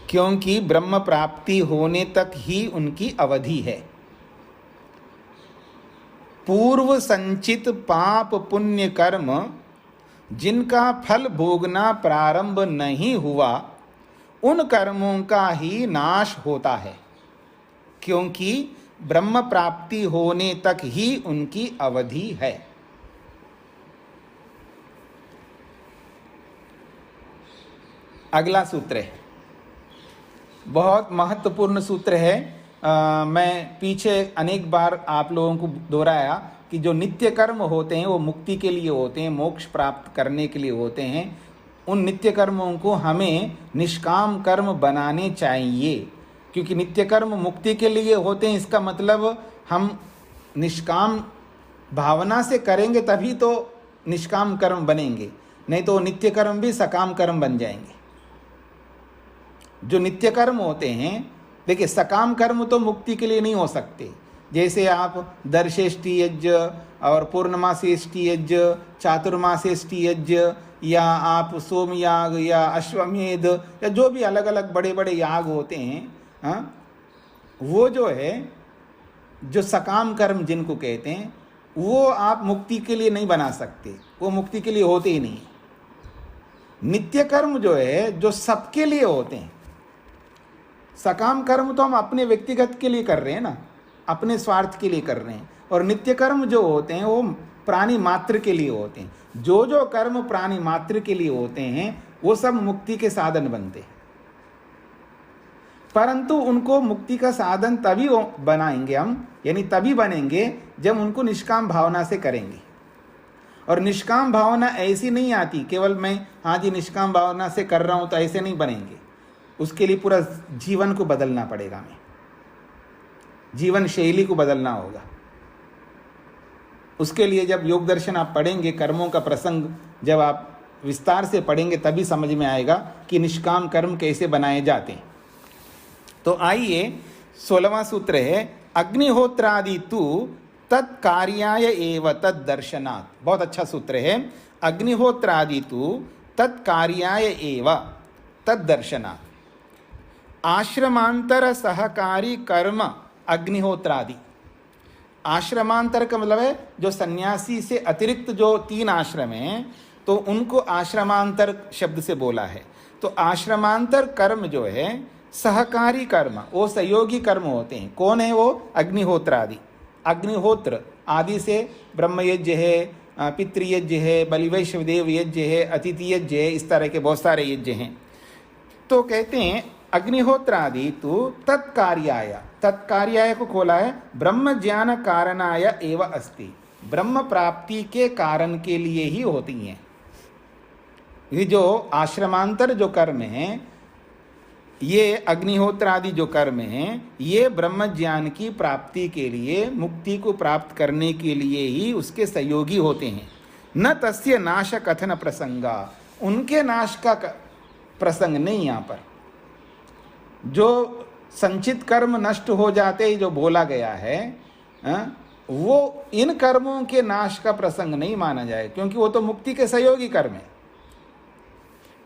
क्योंकि ब्रह्म प्राप्ति होने तक ही उनकी अवधि है। पूर्व संचित पाप पुण्य कर्म जिनका फल भोगना प्रारंभ नहीं हुआ, उन कर्मों का ही नाश होता है। क्योंकि ब्रह्म प्राप्ति होने तक ही उनकी अवधि है। अगला सूत्र है, बहुत महत्वपूर्ण सूत्र है। मैं पीछे अनेक बार आप लोगों को दोहराया कि जो नित्य कर्म होते हैं वो मुक्ति के लिए होते हैं, मोक्ष प्राप्त करने के लिए होते हैं। उन नित्य कर्मों को हमें निष्काम कर्म बनाने चाहिए, क्योंकि नित्य कर्म मुक्ति के लिए होते हैं। इसका मतलब हम निष्काम भावना से करेंगे तभी तो निष्काम कर्म बनेंगे, नहीं तो नित्य कर्म भी सकाम कर्म बन जाएंगे। जो नित्य कर्म होते हैं, देखिए सकाम कर्म तो मुक्ति के लिए नहीं हो सकते। जैसे आप दर्शेष्टि यज्ञ और पूर्णमासी यज्ञ, चातुर्मासी यज्ञ, या आप सोम याग या अश्वमेध या जो भी अलग अलग बड़े बड़े याग होते हैं, हाँ, वो जो है, जो सकाम कर्म जिनको कहते हैं, वो आप मुक्ति के लिए नहीं बना सकते, वो मुक्ति के लिए होते ही नहीं। नित्य कर्म जो है, जो सबके लिए होते हैं। सकाम कर्म तो हम अपने व्यक्तिगत के लिए कर रहे हैं ना, अपने स्वार्थ के लिए कर रहे हैं, और नित्य कर्म जो होते हैं वो प्राणी मात्र के लिए होते हैं। जो जो कर्म प्राणी मात्र के लिए होते हैं वो सब मुक्ति के साधन बनते हैं, परंतु उनको मुक्ति का साधन तभी बनाएंगे हम, यानी तभी बनेंगे जब उनको निष्काम भावना से करेंगे। और निष्काम भावना ऐसी नहीं आती केवल मैं हाँ जी निष्काम भावना से कर रहा हूँ तो ऐसे नहीं बनेंगे। उसके लिए पूरा जीवन को बदलना पड़ेगा, हमें जीवन शैली को बदलना होगा। उसके लिए जब योग दर्शन आप पढ़ेंगे, कर्मों का प्रसंग जब आप विस्तार से पढ़ेंगे, तभी समझ में आएगा कि निष्काम कर्म कैसे बनाए जाते हैं। तो आइए 16वां सूत्र है, अग्निहोत्रादि तु तत्कार्याय एव तद दर्शनात्। बहुत अच्छा सूत्र है। अग्निहोत्रादि तु तत्कार्याय एव तद दर्शनात्। आश्रमांतर सहकारी कर्म अग्निहोत्रादि। आश्रमांतर का मतलब है जो सन्यासी से अतिरिक्त जो 3 आश्रम हैं, तो उनको आश्रमांतर शब्द से बोला है। तो आश्रमांतर कर्म जो है सहकारी कर्म, वो सहयोगी कर्म होते हैं। कौन है वो? अग्निहोत्र आदि। अग्निहोत्र आदि से ब्रह्म यज्ञ है, पितृयज्ञ है, बलिवैश्वदेव यज्ञ है, अतिथि यज्ञ है, इस तरह के बहुत सारे यज्ञ हैं। तो कहते हैं अग्निहोत्र आदि तो तत्कार्याय, तत्कार्याय को खोला है, ब्रह्म ज्ञान कारणाय एव अस्ति। ब्रह्म प्राप्ति के कारण के लिए ही होती हैं। ये जो आश्रमांतर जो कर्म हैं, ये अग्निहोत्र आदि जो कर्म हैं, ये ब्रह्म ज्ञान की प्राप्ति के लिए, मुक्ति को प्राप्त करने के लिए ही उसके सहयोगी होते हैं। न तस्य नाश कथन प्रसंगा, उनके नाश का प्रसंग नहीं। यहाँ पर जो संचित कर्म नष्ट हो जाते ही जो बोला गया है, वो इन कर्मों के नाश का प्रसंग नहीं माना जाए, क्योंकि वो तो मुक्ति के सहयोगी कर्म है।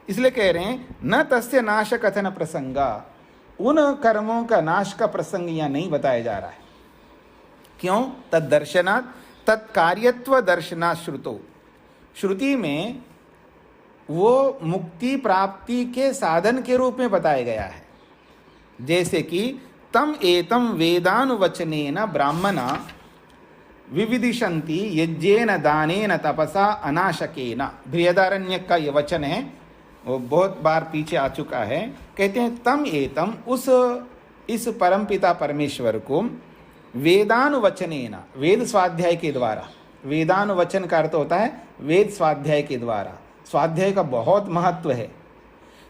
इसलिए कह रहे हैं न तस्य नाश कथन प्रसंगा, उन कर्मों का नाश का प्रसंग यहाँ नहीं बताया जा रहा है। क्यों? तद्दर्शनात्, तत्कार्यत्व दर्शनात् श्रुतो। श्रुति में वो मुक्ति प्राप्ति के साधन के रूप में बताया गया है। जैसे कि तम एतम वेदानुवचनेन ब्राह्मणा विविदिशन्ति यज्ञेन दानेन तपसा अनाशकेन। बृहदारण्यक का ये वचन है, वो बहुत बार पीछे आ चुका है। कहते हैं तम एतम, इस परमपिता परमेश्वर को वेदानुवचनेन, वेद स्वाध्याय के द्वारा, वेदानुवचन का अर्थ होता है वेद स्वाध्याय के द्वारा। स्वाध्याय का बहुत महत्व है।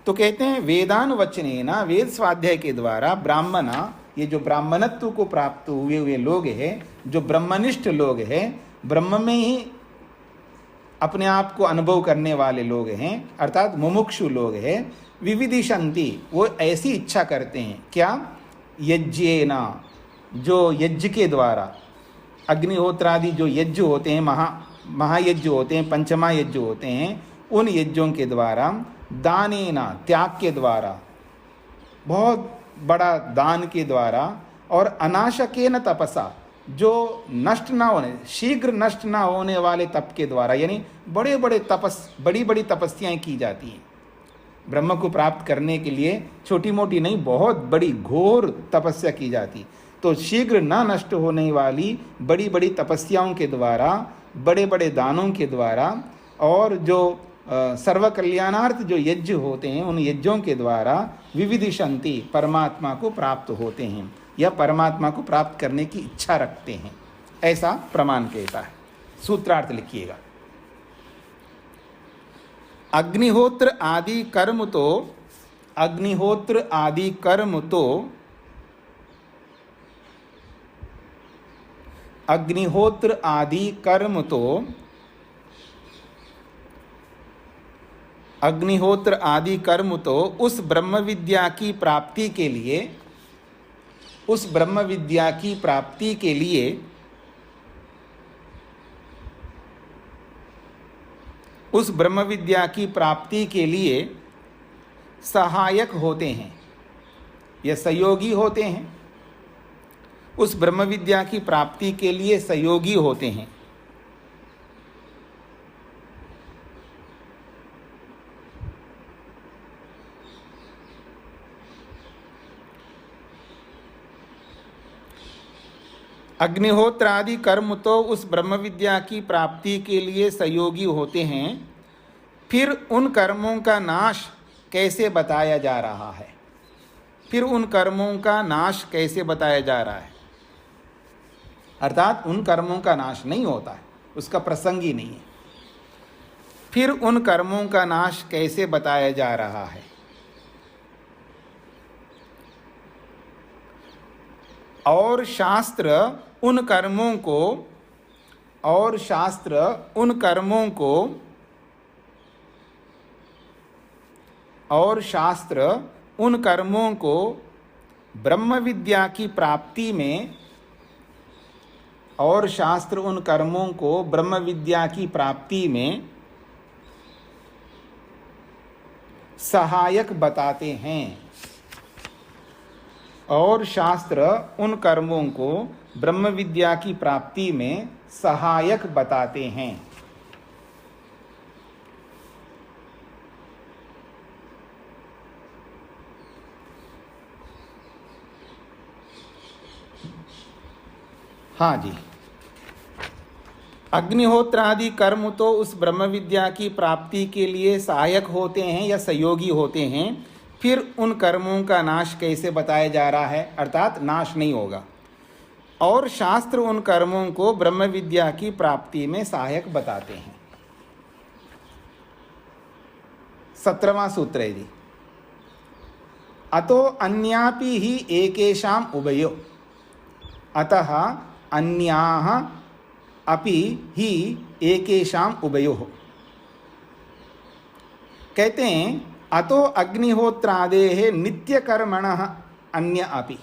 तो कहते हैं वेदानुवचनेन, वेद स्वाध्याय के द्वारा ब्राह्मणा, ये जो ब्राह्मणत्व को प्राप्त हुए लोग हैं, जो ब्रह्मनिष्ठ लोग हैं, ब्रह्म में ही अपने आप को अनुभव करने वाले लोग हैं, अर्थात मुमुक्षु लोग हैं, विविदिशन्ति, वो ऐसी इच्छा करते हैं। क्या? यज्ञेना, जो यज्ञ के द्वारा, अग्निहोत्रादि जो यज्ञ होते हैं, महायज्ञ होते हैं, पंचमा यज्ञ होते हैं, उन यज्ञों के द्वारा, दानेना, त्याग के द्वारा, बहुत बड़ा दान के द्वारा, और अनाशकेन तपसा, जो नष्ट ना होने, शीघ्र नष्ट ना होने वाले तप के द्वारा, यानी बड़े बड़े बड़ी बड़ी तपस्याएं की जाती हैं ब्रह्म को प्राप्त करने के लिए। छोटी मोटी नहीं, बहुत बड़ी घोर तपस्या की जाती। तो शीघ्र ना नष्ट होने वाली बड़ी बड़ी तपस्याओं के द्वारा, बड़े बड़े दानों के द्वारा, और जो सर्व कल्याणार्थ जो यज्ञ होते हैं, उन यज्ञों के द्वारा विविदिशन्ति, परमात्मा को प्राप्त होते हैं या परमात्मा को प्राप्त करने की इच्छा रखते हैं, ऐसा प्रमाण कहता है। सूत्रार्थ लिखिएगा। अग्निहोत्र आदि कर्म तो, अग्निहोत्र आदि कर्म तो, अग्निहोत्र आदि कर्म तो, अग्निहोत्र आदि कर्म तो उस ब्रह्म विद्या की प्राप्ति के लिए, उस ब्रह्म विद्या की प्राप्ति के लिए, उस ब्रह्म विद्या की प्राप्ति के लिए सहायक होते हैं या सहयोगी होते हैं। उस ब्रह्म विद्या की प्राप्ति के लिए सहयोगी होते हैं। अग्निहोत्र आदि कर्म तो उस ब्रह्म विद्या की प्राप्ति के लिए सहयोगी होते हैं। फिर उन कर्मों का नाश कैसे बताया जा रहा है? फिर उन कर्मों का नाश कैसे बताया जा रहा है? अर्थात उन कर्मों का नाश नहीं होता है, उसका प्रसंग ही नहीं है। फिर उन कर्मों का नाश कैसे बताया जा रहा है? और शास्त्र उन कर्मों को ब्रह्म विद्या की प्राप्ति में सहायक बताते हैं। और शास्त्र उन कर्मों को ब्रह्म विद्या की प्राप्ति में सहायक बताते हैं। हाँ जी, अग्निहोत्र आदि कर्म तो उस ब्रह्म विद्या की प्राप्ति के लिए सहायक होते हैं या सहयोगी होते हैं। फिर उन कर्मों का नाश कैसे बताया जा रहा है? अर्थात नाश नहीं होगा। और शास्त्र उन कर्मों को ब्रह्म विद्या की प्राप्ति में सहायक बताते हैं। 17वां सूत्र है जी, अतो अन्यापि ही एकेषाम उभयो, अतः अन्याः अपि ही एकेषाम उभयोः। कहते हैं अतो अग्निहोत्रादेः नित्य कर्मणः अन्य अपि।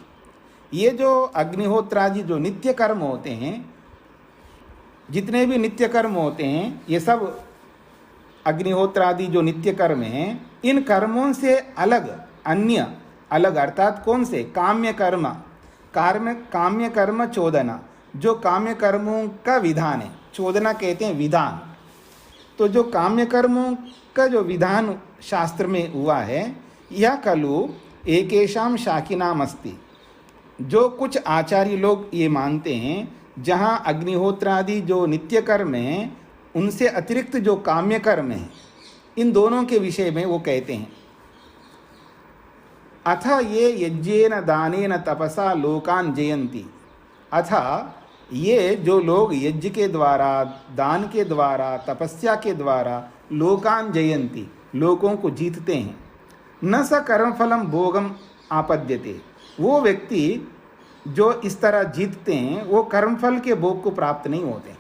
ये जो अग्निहोत्रादि जो नित्य कर्म होते हैं, जितने भी नित्य कर्म होते हैं, ये सब अग्निहोत्रादि जो नित्य कर्म हैं, इन कर्मों से अलग अन्य अलग अर्थात कौन से? काम्य कर्म चोदना, जो काम्य कर्मों का विधान है। चोदना कहते हैं विधान। तो जो काम्य कर्मों का जो विधान शास्त्र में हुआ है, यह खलु एकेषाम शाकिनाम अस्ति। जो कुछ आचार्य लोग ये मानते हैं, जहाँ अग्निहोत्रादि जो नित्य कर्म हैं, उनसे अतिरिक्त जो काम्य कर्म हैं, इन दोनों के विषय में वो कहते हैं अथ ये यज्ञेन दानेन तपसा लोकान जयन्ति। अथ ये जो लोग यज्ञ के द्वारा, दान के द्वारा, तपस्या के द्वारा लोकान जयन्ति, लोगों को जीतते हैं, न स कर्मफलम भोगम आपद्यते। वो व्यक्ति जो इस तरह जीतते हैं, वो कर्मफल के भोग को प्राप्त नहीं होते।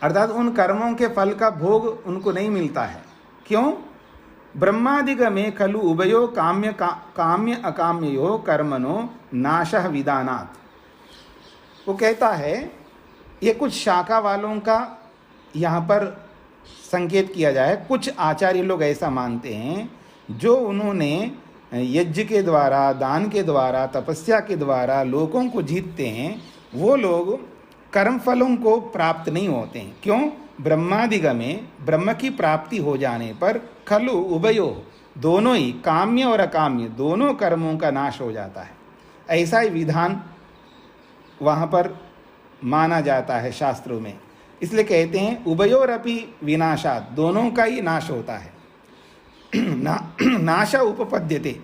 अर्थात उन कर्मों के फल का भोग उनको नहीं मिलता है। क्यों? ब्रह्मादिक में खलु उभयो काम्य अकाम्यो कर्मणो नाशः विधानात्। वो कहता है, ये कुछ शाखा वालों का यहाँ पर संकेत किया जाए। कुछ आचार्य लोग ऐसा मानते हैं, जो उन्होंने यज्ञ के द्वारा, दान के द्वारा, तपस्या के द्वारा लोगों को जीतते हैं, वो लोग कर्मफलों को प्राप्त नहीं होते हैं। क्यों? ब्रह्मादिग में ब्रह्म की प्राप्ति हो जाने पर खलु उभयो, दोनों ही काम्य और अकाम्य दोनों कर्मों का नाश हो जाता है। ऐसा ही विधान वहाँ पर माना जाता है शास्त्रों में। इसलिए कहते हैं उभयोरपि विनाशात्, दोनों का ही नाश होता है। नाश उपपद्यते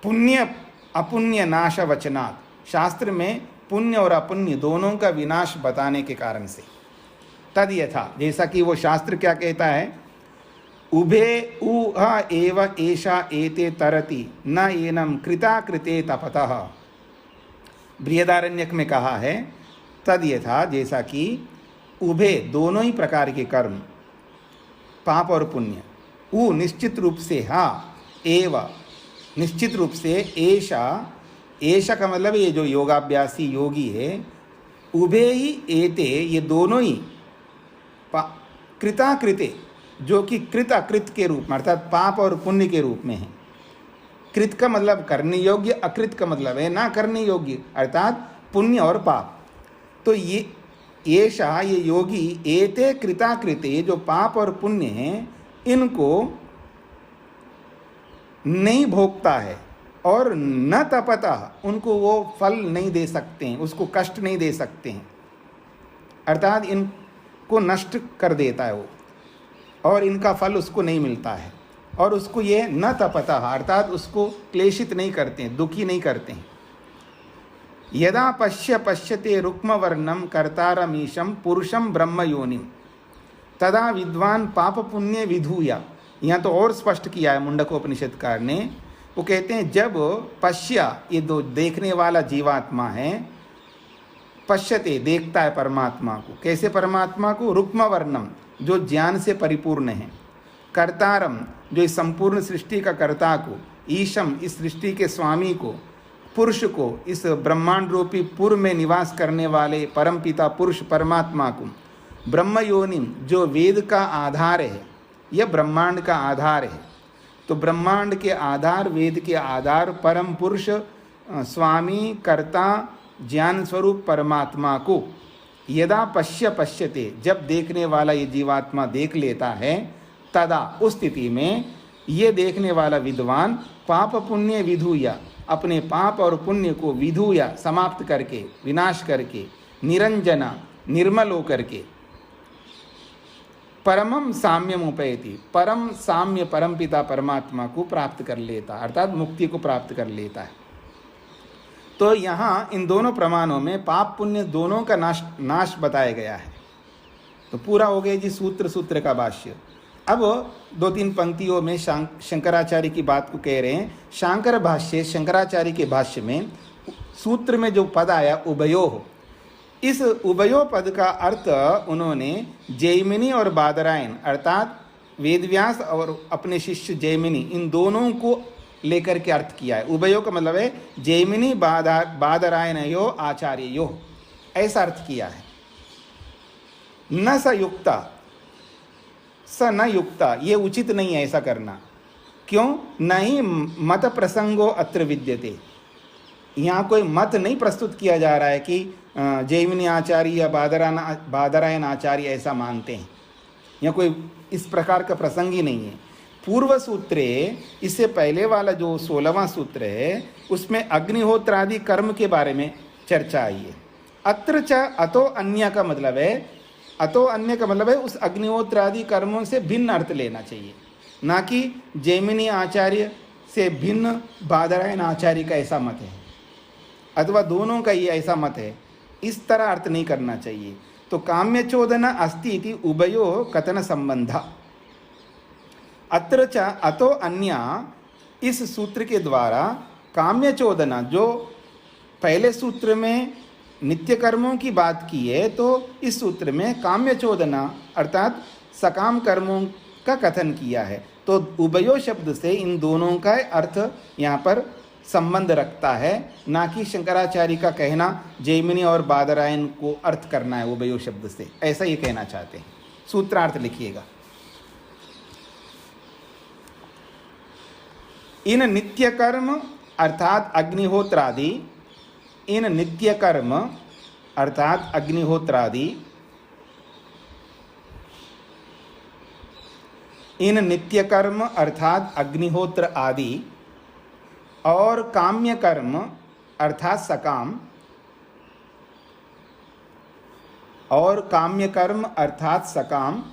पुण्य अपुण्य नाश वचनात्। शास्त्र में पुण्य और अपुण्य दोनों का विनाश बताने के कारण से। तद यथा, जैसा कि वो शास्त्र क्या कहता है, उभे उह एव एषा एते तरति न एनम कृता कृते तपतः। बृहदारण्यक में कहा है, तद यथा, जैसा कि उभे दोनों ही प्रकार के कर्म, पाप और पुण्य, उ निश्चित रूप से, हाँ एव निश्चित रूप से, ऐशा का मतलब ये जो योगाभ्यासी योगी है, उभे ही एते, ये दोनों ही कृताकृते, जो कि कृत अकृत के रूप में अर्थात पाप और पुण्य के रूप में है। कृत का मतलब करने योग्य, अकृत का मतलब है ना करने योग्य अर्थात पुण्य और पाप। तो ये योगी एते कृताकृते, जो पाप और पुण्य हैं इनको नहीं भोगता है और न तपता, उनको वो फल नहीं दे सकते हैं, उसको कष्ट नहीं दे सकते हैं, अर्थात इनको नष्ट कर देता है वो और इनका फल उसको नहीं मिलता है। और उसको ये न तपता अर्थात उसको क्लेशित नहीं करते हैं, दुखी नहीं करते हैं। यदा पश्यते रुक्मवर्णम कर्तारमीशम पुरुषम ब्रह्म योनिम तदा विद्वान पाप पुण्य विधूया। यहाँ तो और स्पष्ट किया है मुंडकोपनिषदकार ने। वो कहते हैं जब पश्य, ये दो देखने वाला जीवात्मा है, पश्यते देखता है परमात्मा को। कैसे परमात्मा को? रुक्मवर्णम, जो ज्ञान से परिपूर्ण है, कर्तारम, जो इस संपूर्ण सृष्टि का कर्ता को, ईशम, इस सृष्टि के स्वामी को, पुरुष को, इस ब्रह्मांड रूपी पुर में निवास करने वाले परमपिता पुरुष परमात्मा को, ब्रह्म योनिम, जो वेद का आधार है, यह ब्रह्मांड का आधार है। तो ब्रह्मांड के आधार, वेद के आधार परम पुरुष स्वामी कर्ता ज्ञान स्वरूप परमात्मा को यदा पश्यते, जब देखने वाला ये जीवात्मा देख लेता है, तदा, उस स्थिति में ये देखने वाला विद्वान पाप पुण्य विधूया, अपने पाप और पुण्य को विधूया समाप्त करके, विनाश करके, निरंजना निर्मल होकर के, परमम साम्यम उपैति, परम साम्य परमपिता परमात्मा को प्राप्त कर लेता, अर्थात मुक्ति को प्राप्त कर लेता है। तो यहाँ इन दोनों प्रमाणों में पाप पुण्य दोनों का नाश बताया गया है। तो पूरा हो गया जी सूत्र का भाष्य। अब 2-3 पंक्तियों में शंकराचार्य की बात को कह रहे हैं। शांकर भाष्य, शंकराचार्य के भाष्य में सूत्र में जो पद आया उभयोः, इस उभयो पद का अर्थ उन्होंने जैमिनी और बादरायण अर्थात वेदव्यास और अपने शिष्य जैमिनी, इन दोनों को लेकर के अर्थ किया है। उभयो का मतलब है जैमिनी बादरायणयो आचार्यो, ऐसा अर्थ किया है। न स युक्ता, स न युक्ता, ये उचित नहीं है ऐसा करना। क्यों? न ही मत प्रसंगो अत्र विद्यते, यहाँ कोई मत नहीं प्रस्तुत किया जा रहा है कि जैमिनी आचार्य या बादरायण आचार्य ऐसा मानते हैं। यहाँ कोई इस प्रकार का प्रसंग ही नहीं है। पूर्व सूत्रे, इससे पहले वाला जो 16वां सूत्र है, उसमें अग्निहोत्रादि कर्म के बारे में चर्चा आई है। अत्र च अतो अन्य का मतलब है, अतो अन्य का मतलब है उस अग्निहोत्रादि कर्मों से भिन्न अर्थ लेना चाहिए, ना कि जैमिनी आचार्य से भिन्न बादरायण आचार्य का ऐसा मत है, अथवा दोनों का ये ऐसा मत है, इस तरह अर्थ नहीं करना चाहिए। तो काम्य चोदन अस्ति इति उभयो कथन संबंध। अत्र च अतो अन्य, इस सूत्र के द्वारा काम्य चोदना, जो पहले सूत्र में नित्य कर्मों की बात की है, तो इस सूत्र में काम्य चोदना अर्थात सकाम कर्मों का कथन किया है। तो उभयो शब्द से इन दोनों का अर्थ यहाँ पर संबंध रखता है, ना कि शंकराचार्य का कहना जैमिनी और बादरायण को अर्थ करना है उभयो शब्द से, ऐसा ये कहना चाहते हैं। सूत्रार्थ लिखिएगा। इन नित्य कर्म अर्थात अग्निहोत्रादि, इन नित्य कर्म अर्थात अग्निहोत्रादि, इन नित्य कर्म अर्थात अग्निहोत्र आदि, और काम्य कर्म अर्थात सकाम, और काम्य कर्म अर्थात सकाम,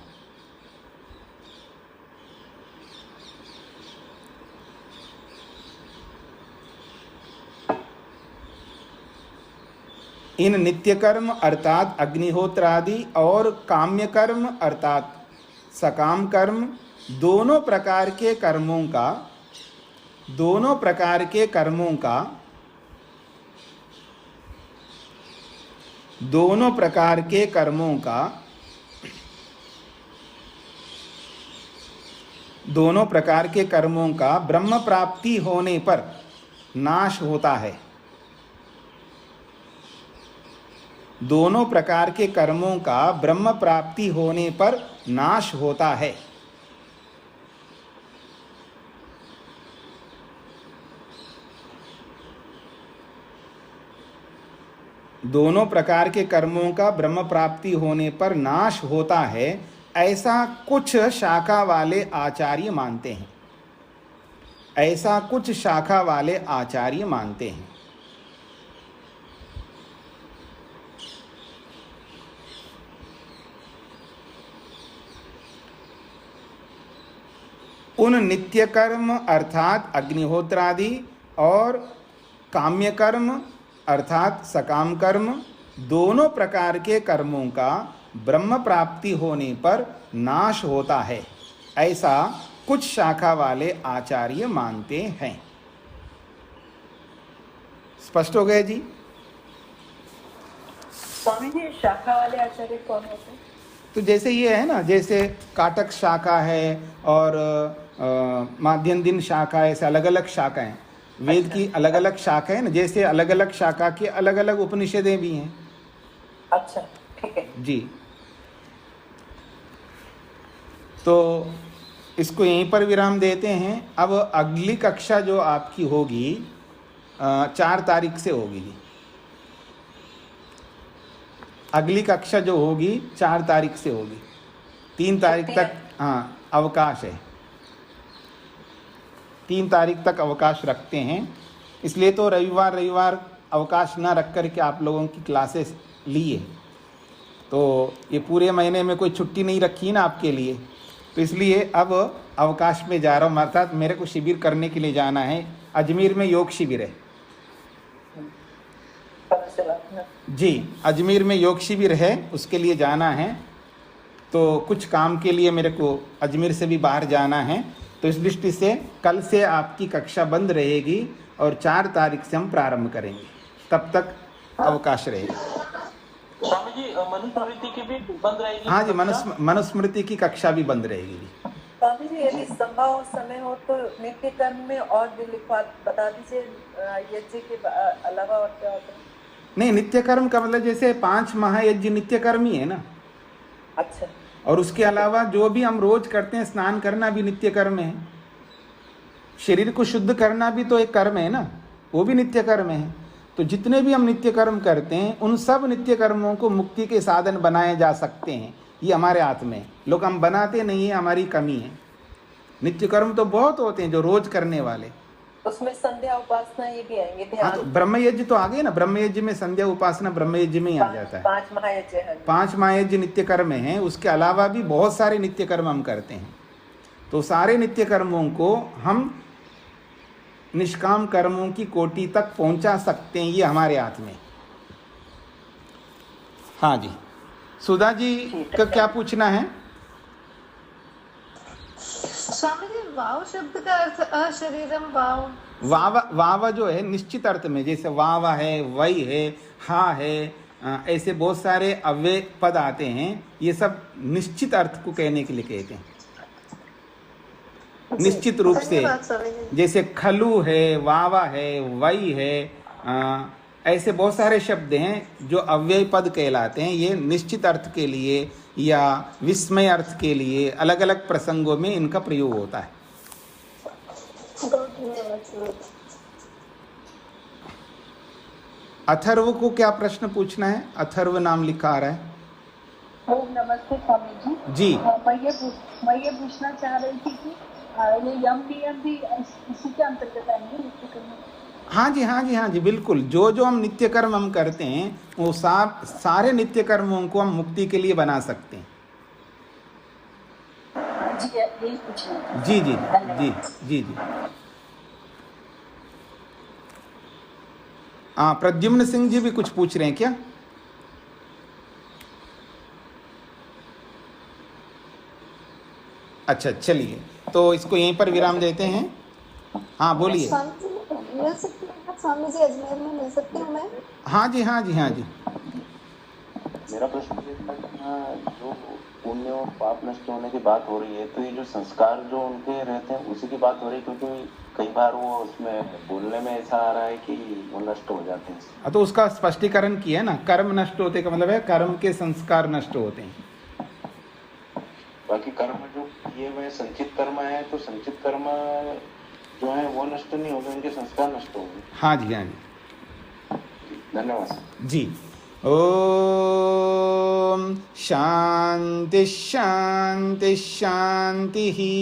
इन नित्य कर्म अर्थात अग्निहोत्रादि और काम्य कर्म अर्थात सकाम कर्म, दोनों प्रकार के कर्मों का, दोनों प्रकार के कर्मों का, दोनों प्रकार के कर्मों का, दोनों प्रकार के कर्मों का ब्रह्म प्राप्ति होने पर नाश होता है। दोनों प्रकार के कर्मों का ब्रह्म प्राप्ति होने पर नाश होता है। दोनों प्रकार के कर्मों का ब्रह्म प्राप्ति होने पर नाश होता है, ऐसा कुछ शाखा वाले आचार्य मानते हैं। ऐसा कुछ शाखा वाले आचार्य मानते हैं। उन नित्य कर्म अर्थात अग्निहोत्रादि और काम्य कर्म अर्थात सकाम कर्म, दोनों प्रकार के कर्मों का ब्रह्म प्राप्ति होने पर नाश होता है, ऐसा कुछ शाखा वाले आचार्य मानते हैं। स्पष्ट हो गए जी? स्वामी जी, शाखा वाले आचार्य कौन होते हैं? तो जैसे ये है ना, जैसे काटक शाखा है और माध्यम शाखा है, ऐसे अलग अलग शाखा हैं। वेद की अलग अलग शाखा है ना, जैसे अलग अलग शाखा के अलग अलग उपनिषदें भी हैं। अच्छा, ठीक है जी। तो इसको यहीं पर विराम देते हैं। अब अगली कक्षा जो आपकी होगी 4 तारीख से होगी जी। अगली कक्षा जो होगी 4 तारीख से होगी। 3 तारीख तक अवकाश है। 3 तारीख तक अवकाश रखते हैं, इसलिए तो रविवार अवकाश ना रख कर के आप लोगों की क्लासेस लिए। तो ये पूरे महीने में कोई छुट्टी नहीं रखी ना आपके लिए, तो इसलिए अब अवकाश में जा रहा हूँ। अर्थात मेरे को शिविर करने के लिए जाना है। अजमेर में योग शिविर है जी, अजमेर में योग शिविर है, उसके लिए जाना है। तो कुछ काम के लिए मेरे को अजमेर से भी बाहर जाना है, तो इस दृष्टि से कल से आपकी कक्षा बंद रहेगी और 4 तारीख से हम प्रारंभ करेंगे। तब तक अवकाश रहेगा। स्वामी जी, मनुस्मृति की भी बंद रहेगी? हाँ जी, मनुस्मृति की कक्षा भी बंद रहेगी जी। स्वामी जी, यदि संभव समय हो तो नित्य कर्म में और भी लिखवा बता दीजिए, यज्ञ के अलावा और क्या होता है? नहीं, नित्य कर्म का मतलब जैसे 5 महायज्ञ नित्य कर्म ही है ना। अच्छा। और उसके अलावा जो भी हम रोज करते हैं, स्नान करना भी नित्य कर्म है। शरीर को शुद्ध करना भी तो एक कर्म है ना, वो भी नित्य कर्म है। तो जितने भी हम नित्य कर्म करते हैं, उन सब नित्य कर्मों को मुक्ति के साधन बनाए जा सकते हैं। ये हमारे हाथ में, लोग हम बनाते नहीं है, हमारी कमी है। नित्य कर्म तो बहुत होते हैं जो रोज करने वाले। उसमें संध्या उपासना ये भी आएंगे, ध्यान। तो ब्रह्मयज्ञ तो आ गए ना, ब्रह्मयज्ञ में संध्या उपासना ब्रह्मयज्ञ में ही आ जाता है। 5 महायज्ञ है। 5 महायज्ञ नित्य कर्म हैं। उसके अलावा भी बहुत सारे नित्य कर्म हम करते हैं। तो सारे नित्य कर्मों को हम निष्काम कर्मों की कोटि तक पहुंचा सकते हैं, ये हमारे हाथ में। हाँ जी, सुधा जी का क्या पूछना है? स्वामी जी, वाव शब्द का अर्थ अशरीरम वाव। वाव जो है निश्चित अर्थ में, जैसे वाव है, वही है, हाँ है, ऐसे बहुत सारे अव्यय पद आते हैं। ये सब निश्चित अर्थ को कहने के लिए कहते हैं, निश्चित रूप से। जैसे खलु है, वावा है, वही है, ऐसे बहुत सारे शब्द हैं जो अव्यय पद कहलाते हैं। ये निश्चित अर्थ के लिए या विस्मय अर्थ के लिए अलग अलग प्रसंगों में इनका प्रयोग होता है। अथर्व को क्या प्रश्न पूछना है? अथर्व नाम लिखा आ रहा है। नमस्ते स्वामी जी। जी, मैं ये पूछना चाह रही थी कि ये यम नियम भी इसी के अंतर्गत आएंगे नित्य कर्म? हाँ जी, हाँ जी, हाँ जी, बिल्कुल। जो जो हम नित्य कर्म हम करते हैं, वो सारे नित्य कर्मों को हम मुक्ति के लिए बना सकते हैं। जी, यही पूछना था। जी जी जी जी जी। प्रद्युम्न सिंह जी भी कुछ पूछ रहे हैं क्या? अच्छा, चलिए, तो इसको यहीं पर विराम देते हैं। हाँ, बोलिए। मिल सकती है स्वामी जी, अजमेर में मिल सकती हूँ मैं? हाँ जी, हाँ जी, हाँ जी। मेरा प्रश्न ये था कि जो पुण्य और पाप नष्ट होने की बात हो रही है, तो ये जो संस्कार जो उनके रहते हैं उसी की बात हो रही है, क्योंकि कई बार वो उसमें बोलने में ऐसा आ रहा है कि वो नष्ट हो जाते हैं। तो उसका स्पष्टीकरण किया ना, कर्म नष्ट होते का मतलब है कर्म के संस्कार नष्ट होते हैं। बाकी कर्म जो ये हुए संचित कर्म है, तो संचित कर्म जो है वो नष्ट नहीं होंगे, उनके संस्कार नष्ट होंगे। हाँ जी, हाँ जी, धन्यवाद जी। ओम शांति शांति शांति ही।